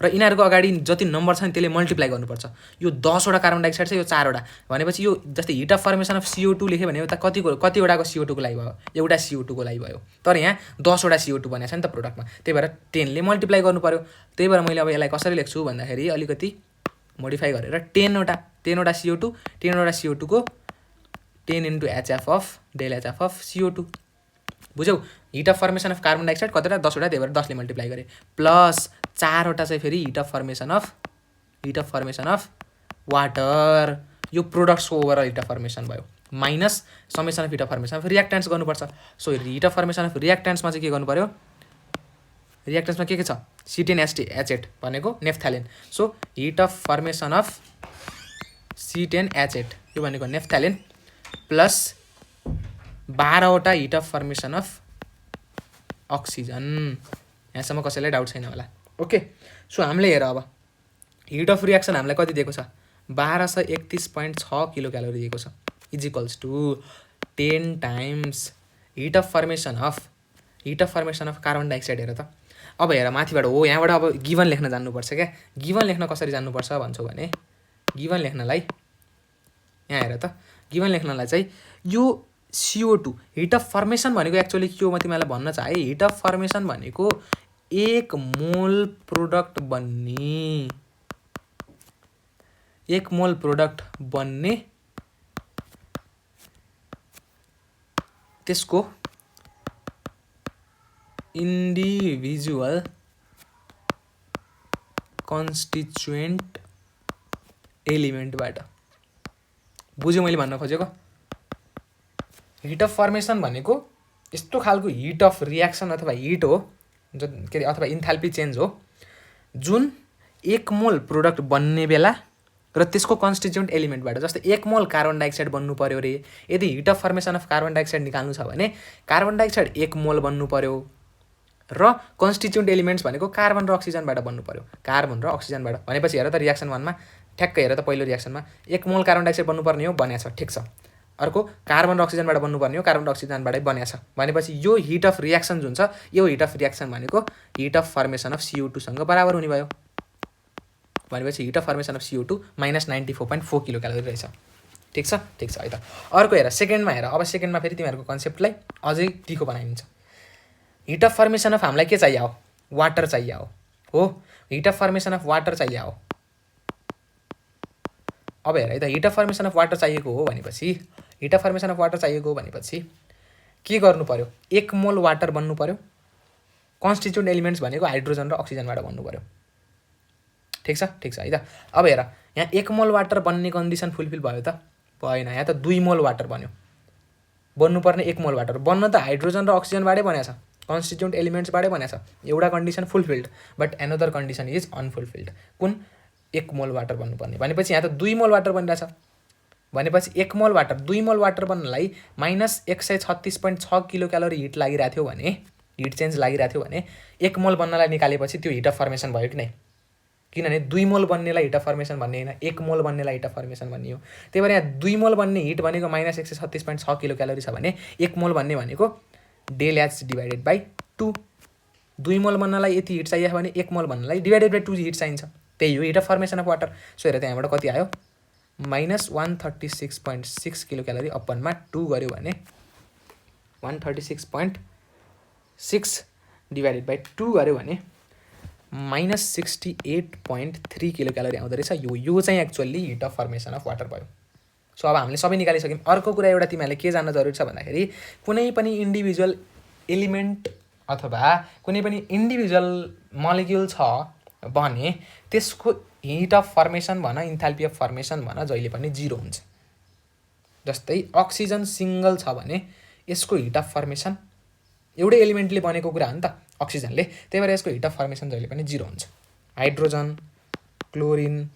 र यिनीहरूको अगाडि जति नम्बर छ नि त्यसले मल्टिप्लाई गर्नुपर्छ यो 10वटा कार्बन डाइअक्साइड छ यो 4वटा भनेपछि यो जस्तै hit of formation of CO2 लेख्यो भने उता कतिवटाको CO2 को लागि भयो एउटा CO2 को लागि भयो तर यहाँ 10वटा CO2 बनेको छ नि त प्रोडक्टमा त्यही भएर 10 ले मल्टिप्लाई गर्नु पर्यो त्यही भएर मैले अब यसलाई कसरी लेख्छु भन्दाखेरि अलिकति मोडिफाई गरेर 10वटा CO2 10वटा CO2 को 10 × HF of del HF of CO2 बुझ्यौ heat of formation of carbon dioxide कतिवटा 10वटा त्यही भएर 10 ले मल्टिप्लाई गरेँ प्लस 4वटा चाहिँ फेरि heat of formation of water यो प्रोडक्ट्सको ओभरअल हिट अफ फर्मेसन भयो minus summation of heat of formation of reactants गर्नुपर्छ। So heat of formation of रियाक्टेन्ट्समा चाहिँ के गर्नु पऱ्यो, रियाक्टेन्ट्समा के छ C10H8 भनेको naphthalene. So heat of formation of C10H8 यो भनेको नेफ्थ्यालिन प्लस 12वटा heat of formation of oxygen. यहाँसम्म कसैलाई डाउट छैन होला। ओके, सो हामीले हेर अब हिट अफ रियाक्सन हामीलाई कति दिएको छ 1231.6 किलो क्यालोरी दिएको छ equals to 10 times heat of formation of carbon dioxide. हेर त अब हेर माथिबाट हो, यहाँबाट अब गिभन लेख्न जान्नुपर्छ क्या। गिभन लेख्न कसरी जान्नुपर्छ भन्छौ भने गिभन लेख्नलाई यहाँ हेर त, गिभन लेख्नलाई चाहिँ यो CO2 हिट अफ फर्मेसन भनेको एक्चुअली के हो म तिमीलाई भन्न चाहे। हिट अफ फर्मेसन भनेको 1 मोल प्रोडक्ट बन्ने त्यसको इन्डिभिजुअल कन्स्टिट्युएन्ट एलिमेन्टबाट। बुझ्यो मैले भन्न खोजेको? हिट अफ फर्मेसन भनेको यस्तो खालको हिट अफ रियाक्सन अथवा हिट हो जो के अरे अथवा इन्थाल्पी चेन्ज हो जुन 1 मोल प्रोडक्ट बन्ने बेला र त्यसको कन्स्टिट्युएन्ट एलिमेन्टबाट। जस्तै 1 मोल कार्बन डाइअक्साइड बन्नु पऱ्यो रे, यदि hit of formation of carbon dioxide निकाल्नु छ भने कार्बन डाइअक्साइड 1 मोल बन्नु पऱ्यो र कन्स्टिट्युएन्ट एलिमेन्ट्स भनेको कार्बन र अक्सिजनबाट बन्नु पऱ्यो, कार्बन र अक्सिजनबाट। भनेपछि हेर त रियाक्सन 1 मा ठ्याक्कै हेर त पहिलो रियाक्सनमा 1 मोल कार्बन डाइअक्साइड बन्नुपर्ने हो बन्या छ, ठिक छ। अर्को कार्बन र अक्सिजनबाट बन्नुपर्ने हो, कार्बन र अक्सिजनबाटै बन्या छ। भनेपछि यो हिट अफ रियाक्सन जुन छ यो हिट अफ रियाक्सन भनेको hit of formation of CO2 सँग बराबर हुने भयो। भनेपछि hit of formation of CO2 minus 94.4 kilo calorie रहेछ। ठिक छ, ठिक छ है त। अर्को हेर सेकेन्डमा हेर, अब सेकेन्डमा फेरि तिमीहरूको कन्सेप्टलाई अझै तिखो बनाइन्छ। हिट अफ फर्मेसन अफ हामीलाई के चाहियो, वाटर चाहियो हो, hit of formation of water चाहियो हो। अब हेर है त hit of formation of water चाहिएको हो भनेपछि hit of formation of water चाहिएको हो भनेपछि के गर्नु पर्यो, 1 मोल वाटर बन्नु पर्यो, कन्स्टिट्युएन्ट एलिमेन्ट्स भनेको हाइड्रोजन र अक्सिजनबाट बन्नु पर्यो। ठिक छ, ठिक छ है त। अब हेर यहाँ 1 मोल वाटर बन्ने कन्डिसन फुलफिल भयो त भएन, यहाँ त 2 मोल वाटर बन्यो। बन्नुपर्ने 1 मोल वाटर बन्न त हाइड्रोजन र अक्सिजनबाटै बन्या छ, कन्स्टिट्युएन्ट एलिमेन्ट्सबाटै बन्या छ। एउटा condition fulfilled but another condition is unfulfilled. कुन 1 मोल वाटर बन्नुपर्ने, भनेपछि यहाँ त 2 मोल वाटर बनिरहेछ। भनेपछि 1 मोल वाटर 2 मोल वाटर बन्नलाई माइनस 136.6 किलो क्यालोरी हिट लागिरहेको थियो भने, हिट चेन्ज लागिरहेको थियो भने 1 मोल बन्नलाई निकालेपछि त्यो हिट अफ फर्मेसन भयो कि नै? किनभने 2 मोल बन्नेलाई हिट अफ फर्मेसन भन्ने होइन, 1 मोल बन्नेलाई हिट अफ फर्मेसन भन्ने हो। त्यही भएर यहाँ 2 मोल बन्ने हिट भनेको माइनस 136.6 किलो क्यालोरी छ भने 1 मोल बन्ने भनेको डेल एच डिभाइडेड बाई 2। 2 मोल बन्नलाई यति हिट चाहियो भने 1 मोल बन्नलाई डिभाइडेड बाई 2 हिट चाहिन्छ। त्यही हो hit of formation of water. So हेर त्यहाँबाट कति आयो, माइनस 136.6 किलो क्यालोरी अपनमा 2 गऱ्यो भने 136.6 डिभाइडेड बाई 2 गऱ्यो भने माइनस 68.3 किलो क्यालोरी आउँदो रहेछ। यो चाहिँ actually hit of formation of water भयो। सो अब हामीले सबै निकालिसक्यौँ। अर्को कुरा एउटा तिमीहरूले के जान्न जरुरी छ भन्दाखेरि कुनै पनि इन्डिभिजुअल एलिमेन्ट अथवा कुनै पनि इन्डिभिजुअल मलिक्युल छ भने त्यसको हिट अफ फर्मेसन भन, इन्थाल्पी अफ फर्मेसन भन, जहिले पनि 0 हुन्छ। जस्तै अक्सिजन सिङ्गल छ भने यसको हिट अफ फर्मेसन एउटै एलिमेन्टले बनेको कुरा हो नि त अक्सिजनले, त्यही भएर यसको हिट अफ फर्मेसन जहिले पनि 0 हुन्छ। हाइड्रोजन, क्लोरिन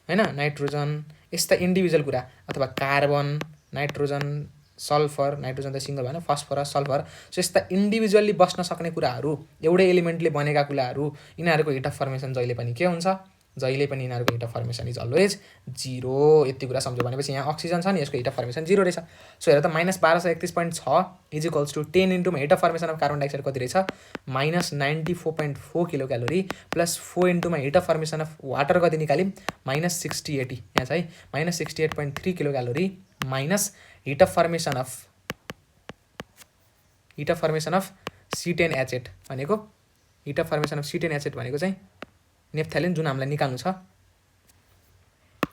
हैन, नाइट्रोजन यस्ता इन्डिभिजुअल कुरा अथवा कार्बन, नाइट्रोजन, सल्फर, नाइट्रोजन त सिङ्गल भएन, फस्फरस, सल्फर, सो यस्ता इन्डिभिजुअल्ली बस्न सक्ने कुराहरू एउटै एलिमेन्टले बनेका कुराहरू यिनीहरूको हिट अफ फर्मेसन जहिले पनि के हुन्छ, जहिले पनि यिनीहरूको hit of formation is always 0। यति कुरा सम्झ्यो भनेपछि यहाँ अक्सिजन छ नि यसको हिट अफ फर्मेसन 0 रहेछ। सो हेर त माइनस 1231.6 इज इक्वल्स टु 10 इन्टुमा heat of formation of carbon dioxide कति रहेछ, माइनस 94.4 किलो क्यालोरी प्लस 4 इन्टुमा heat of formation of water कति निकाल्यौँ, माइनस 68, यहाँ चाहिँ minus 68.3 kilo calorie minus heat of formation of C10H8 भनेको hit of formation of C10H8 भनेको चाहिँ नेफ्थ्यालिन जुन हामीलाई निकाल्नु छ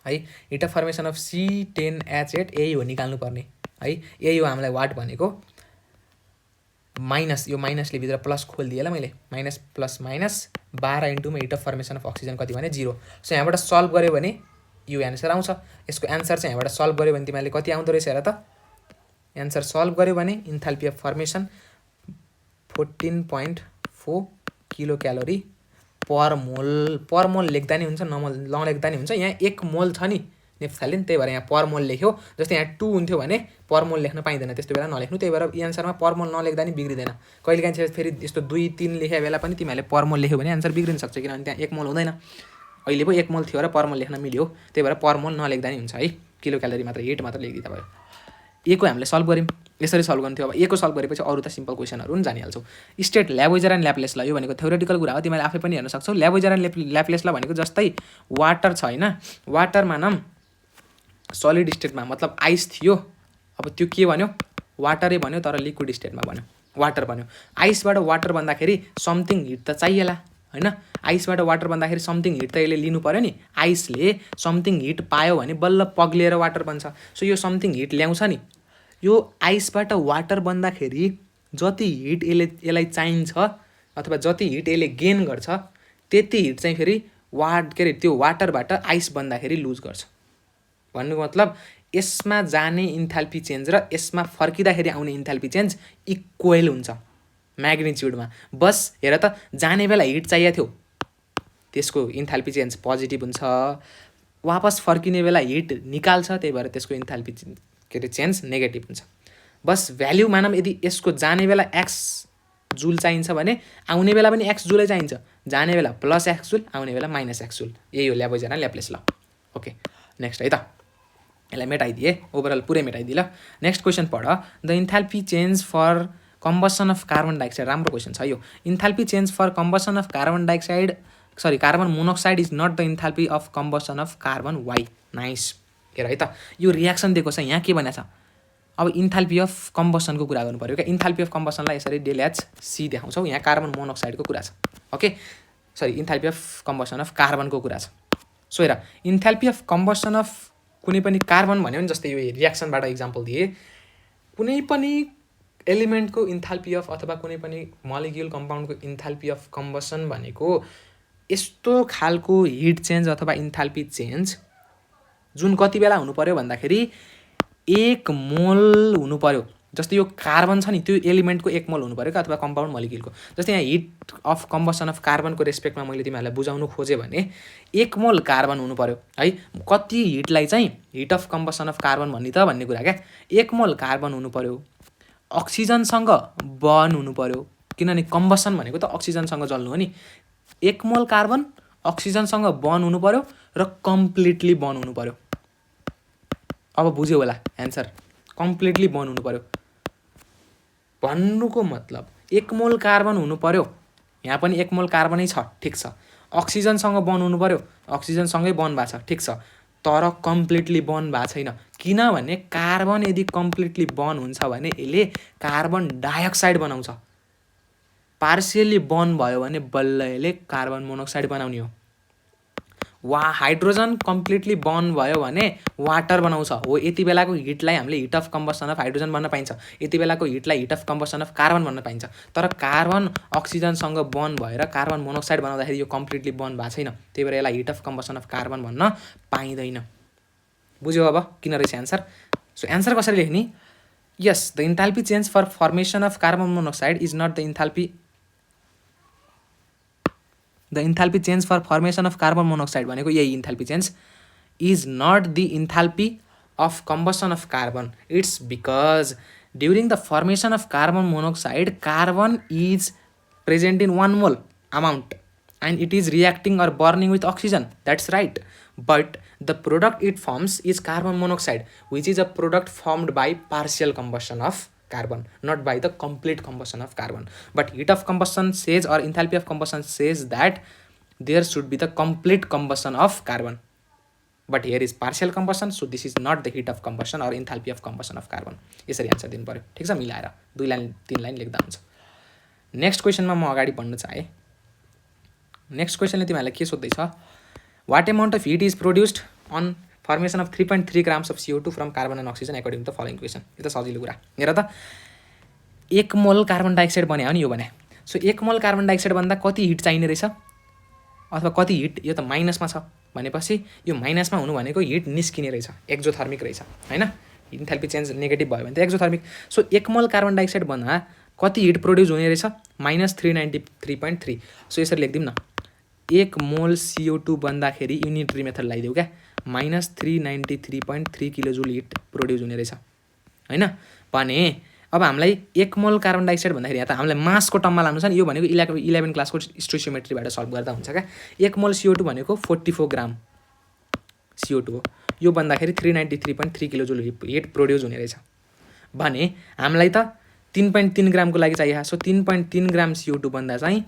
है। Hit of formation of C10H8 यही हो निकाल्नु पर्ने है, यही हो हामीलाई वाट भनेको। माइनस यो माइनसले भित्र प्लस खोलिदिएँ ल मैले, माइनस प्लस माइनस 12 इन्टुमा heat of formation of oxygen कति भने 0। सो यहाँबाट सल्भ गऱ्यो भने यो एन्सर आउँछ। यसको एन्सर चाहिँ यहाँबाट सल्भ गऱ्यो भने तिमीहरूले कति आउँदो रहेछ हेर त। एन्सर सल्भ गऱ्यो भने enthalpy of formation 14.4 kilo calorie per mole लेख्दा नि हुन्छ, नलेख्दा नि हुन्छ। यहाँ 1 मोल छ नि नेप्थालिन, त्यही भएर यहाँ पर मोल लेख्यो। जस्तै यहाँ 2 हुन्थ्यो भने पर मोल लेख्न पाइँदैन, त्यस्तो बेला नलेख्नु। त्यही भएर एन्सरमा पर मोल नलेख्दा नि बिग्रिँदैन। कहिलेकाहीँ चाहिँ फेरि यस्तो 2-3 लेखे बेला पनि तिमीहरूले पर मोल लेख्यो भने एन्सर बिग्रिन सक्छ, किनभने त्यहाँ 1 मोल हुँदैन। अहिले पो 1 मोल थियो र पर मोल लेख्न मिल्यो, त्यही भएर पर मोल नलेख्दा नि हुन्छ है। किलो क्यालोरी मात्र, हिट मात्र लेखिदिँदा भयो। ए को हामीले सल्भ गऱ्यौँ, यसरी सल्भ गर्नु थियो। अब ए को सल्भ गरेपछि अरू त सिम्पल क्वेसनहरू पनि जानिहाल्छौ। स्टेट ल्याबोइजर एन्ड ल्याप्लेस ल, यो भनेको थ्योरेटिकल कुरा हो, तिमीले आफै पनि हेर्न सक्छौ। ल्याबोइजर एन्ड ल्याप्लेस ल भनेको जस्तै वाटर छ होइन, वाटरमा नाम सलिड स्टेटमा मतलब आइस थियो। अब त्यो के भन्यो, वाटरै भन्यो तर लिक्विड स्टेटमा भन्यो, वाटर भन्यो। आइसबाट वाटर भन्दाखेरि समथिङ हिट त चाहिएला होइन। आइसबाट वाटर भन्दाखेरि समथिङ हिट त यसले लिनु पऱ्यो नि। आइसले समथिङ हिट पायो भने बल्ल पग्लिएर वाटर बन्छ। सो यो समथिङ हिट ल्याउँछ नि। यो आइसबाट वाटर बन्दाखेरि जति हिट यसलाई चाहिन्छ अथवा जति हिट यसले गेन गर्छ त्यति हिट चाहिँ फेरि के अरे त्यो वाटरबाट आइस बन्दाखेरि लुज गर्छ। भन्नुको मतलब यसमा जाने इन्थाल्पी चेन्ज र यसमा फर्किँदाखेरि आउने इन्थाल्पी चेन्ज इक्वल हुन्छ म्याग्निच्युडमा। बस हेर त, जाने बेला हिट चाहिएको थियो, त्यसको इन्थाल्पी चेन्ज पोजिटिभ हुन्छ। वापस फर्किने बेला हिट निकाल्छ, त्यही भएर त्यसको इन्थाल्पी के अरे चेन्ज नेगेटिभ हुन्छ। बस भ्याल्यु मानौँ, यदि यसको जाने बेला एक्स जुल चाहिन्छ भने आउने बेला पनि एक्स जुलै चाहिन्छ। जाने बेला प्लस एक्स जुल, आउने बेला माइनस एक्स जुल। यही हो ल्याबोइजर ल्याप्लेस ल। ओके नेक्स्ट है त, यसलाई मेटाइदिए, ओभरअल पुरै मेटाइदिए ल। नेक्स्ट क्वेसन पढ। The enthalpy change for combustion of carbon dioxide, राम्रो क्वेसन छ यो। Enthalpy change for combustion of carbon dioxide carbon monoxide is not the enthalpy of combustion of carbon why. Nice. हेर है त, यो रियाक्सन दिएको छ, यहाँ के भनेको छ। अब इन्थाल्पी अफ कम्बसनको कुरा गर्नु पऱ्यो क्या। इन्थाल्पी अफ कम्बसनलाई यसरी ΔHC देखाउँछौँ, यहाँ कार्बन मोनोक्साइडको कुरा छ। Okay sorry, enthalpy of combustion of कार्बनको कुरा छ। सो हेर, इन्थाल्पी अफ कम्बसन अफ कुनै पनि कार्बन भन्यो भने, जस्तै यो रियाक्सनबाट इक्जाम्पल दिए, कुनै पनि एलिमेन्टको इन्थाल्पी अफ अथवा कुनै पनि मलिक्युल कम्पाउन्डको इन्थाल्पी अफ कम्बसन भनेको यस्तो खालको हिट चेन्ज अथवा इन्थाल्पी चेन्ज जुन कति बेला हुनु पऱ्यो भन्दाखेरि 1 मोल हुनु पऱ्यो। जस्तै यो कार्बन छ नि, त्यो एलिमेन्टको 1 मोल हुनु पऱ्यो क्या, अथवा कम्पाउन्ड मलिक्युलको। जस्तै यहाँ हिट अफ कम्बसन अफ कार्बनको रेस्पेक्टमा मैले तिमीहरूलाई बुझाउनु खोजेँ भने 1 मोल कार्बन हुनु पऱ्यो है। कति हिटलाई चाहिँ hit of combustion of carbon भन्ने त भन्ने कुरा क्या। 1 मोल कार्बन हुनु पऱ्यो, अक्सिजनसँग बर्न हुनु पऱ्यो, किनभने कम्बसन भनेको त अक्सिजनसँग जल्नु हो नि। 1 मोल कार्बन अक्सिजनसँग बर्न हुनु पऱ्यो र कम्प्लिटली बर्न हुनु पऱ्यो। अब बुझ्यो होला एन्सर, कम्प्लिटली बर्न हुनु पऱ्यो भन्नुको मतलब 1 मोल कार्बन हुनु पऱ्यो। यहाँ पनि 1 मोल कार्बनै छ, ठिक छ। अक्सिजनसँग बर्न हुनु पऱ्यो, अक्सिजनसँगै बर्न भएको छ, ठिक छ। तर कम्प्लिटली बर्न भएको छैन, किनभने कार्बन यदि कम्प्लिटली बर्न हुन्छ भने यसले कार्बन डाइअक्साइड बनाउँछ। पार्सियल्ली बर्न भयो भने बल्ल यसले कार्बन मोनोक्साइड बनाउने हो। वा हाइड्रोजन कम्प्लिटली बर्न भयो भने वाटर बनाउँछ हो। यति बेलाको हिटलाई हामीले heat of combustion of hydrogen भन्न पाइन्छ, यति बेलाको हिटलाई heat of combustion of carbon भन्न पाइन्छ। तर कार्बन अक्सिजनसँग बर्न भएर कार्बन मोनोक्साइड बनाउँदाखेरि यो कम्प्लिटली बर्न भएको छैन, त्यही भएर यसलाई heat of combustion of carbon भन्न पाइँदैन। बुझ्यो अब किन रहेछ एन्सर। सो एन्सर कसरी लेख्ने, yes the enthalpy change for formation of carbon monoxide is not the enthalpy, the enthalpy change for formation of carbon monoxide भनेको यही enthalpy change is not the enthalpy of combustion of carbon. It's because during the formation of carbon monoxide carbon is present in 1 mole amount and it is reacting or burning with oxygen. That's right. But the product it forms is carbon monoxide, which is a product formed by partial combustion of carbon, not by the complete combustion of carbon. But heat of combustion says, or enthalpy of combustion says that there should be the complete combustion of carbon. But here is partial combustion, so this is not the heat of combustion or enthalpy of combustion of carbon. यसरी answer दिनु पर्यो, ठिक छ। मिलाएर 2 line 3 line लेख्दा हुन्छ। Next क्वेसनमा म अगाडि बढ्न चाहे। नेक्स्ट क्वेसनले तिमीहरूलाई के सोध्दैछ, what amount of heat is produced on formation of 3.3 grams of CO2 from carbon and oxygen according to the following question. यो त सजिलो कुरा। हेर त, 1 मोल कार्बन डाइअक्साइड बन्यो हो नि यो भने। सो 1 मोल कार्बन डाइअक्साइड भन्दा कति हिट चाहिने रहेछ अथवा कति हिट, यो त माइनसमा छ भनेपछि यो माइनसमा हुनु भनेको हिट निस्किने रहेछ, एक्जोथर्मिक रहेछ हैन। इन्थाल्पी चेन्ज नेगेटिभ भयो भने त exothermic. So 1 mole carbon dioxide भन्दा कति हिट प्रोड्युस हुने रहेछ -393.3। सो यसरी लेखिदिउँ न, 1 मोल CO2 बन्दाखेरि युनिटरी मेथड लगाइदेऊ क्या, -393.3 किलोजुल हिट प्रोड्युस हुने रहेछ हैन। भने अब हामीलाई 1 मोल कार्बन डाइअक्साइड भन्दाखेरि यहाँ त हामीलाई मासको टर्ममा लानु छ नि, यो भनेको 11 क्लासको स्टोइसियोमेट्रीबाट सल्भ गर्दा हुन्छ क्या। 1 मोल CO2 भनेको 44 ग्राम CO2 हो, यो भन्दाखेरि 393.3 किलोजुल हिट प्रोड्युस हुने रहेछ भने हामीलाई त 3.3 ग्रामको लागि चाहियो। सो 3.3 ग्राम CO2 भन्दा चाहिँ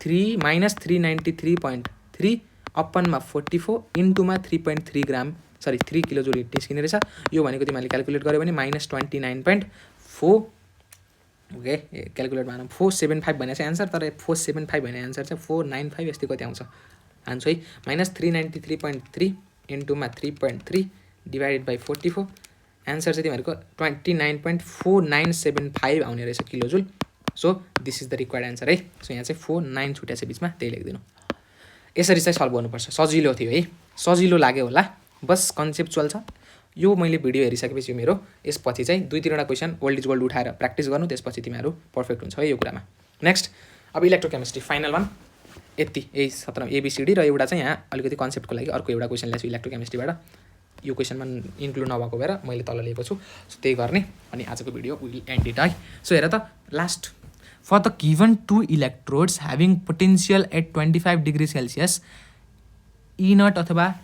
393.3 अपनमा 44 इन्टुमा 3.3 ग्राम 3 किलोजुल हिट निस्किने रहेछ। यो भनेको तिमीहरूले क्यालकुलेट गर्यो भने -29.4 ओके, क्यालकुलेट भएन 475 भनेको चाहिँ एन्सर, तर 475 भने एन्सर चाहिँ 495 यस्तै कति आउँछ आन्सर है। -393.3 इन्टुमा 3.3 डिभाइडेड बाई 44 एन्सर चाहिँ तिमीहरूको 29.4975 आउने रहेछ kilojoule. So this is the required answer है। सो यहाँ चाहिँ 49 छुट्या छ बिचमा, त्यही लेखिदिनु। यसरी चाहिँ सल्भ गर्नुपर्छ। सजिलो थियो है, सजिलो लाग्यो होला, बस कन्सेप्चुअल छ। यो मैले भिडियो हेरिसकेपछि मेरो यसपछि चाहिँ 2-3वटा क्वेसन ओल्ड इज गोल्ड उठाएर प्र्याक्टिस गर्नु, त्यसपछि तिमीहरू पर्फेक्ट हुन्छ है यो कुरामा। नेक्स्ट अब इलेक्ट्रोकेमिस्ट्री फाइनल 1 यति, यही 17 ABCD र एउटा चाहिँ यहाँ अलिकति कन्सेप्टको लागि अर्को एउटा क्वेसन ल्याएको छु इलेक्ट्रोकेमिस्ट्रीबाट। यो क्वेसनमा इन्क्लुड नभएको भएर मैले तल लिएको छु, सो त्यही गर्ने। अनि आजको भिडियो विल एन्ड इट है। सो हेर त last, for the given 2 electrodes having potential at 25 degree Celsius E0 अथवा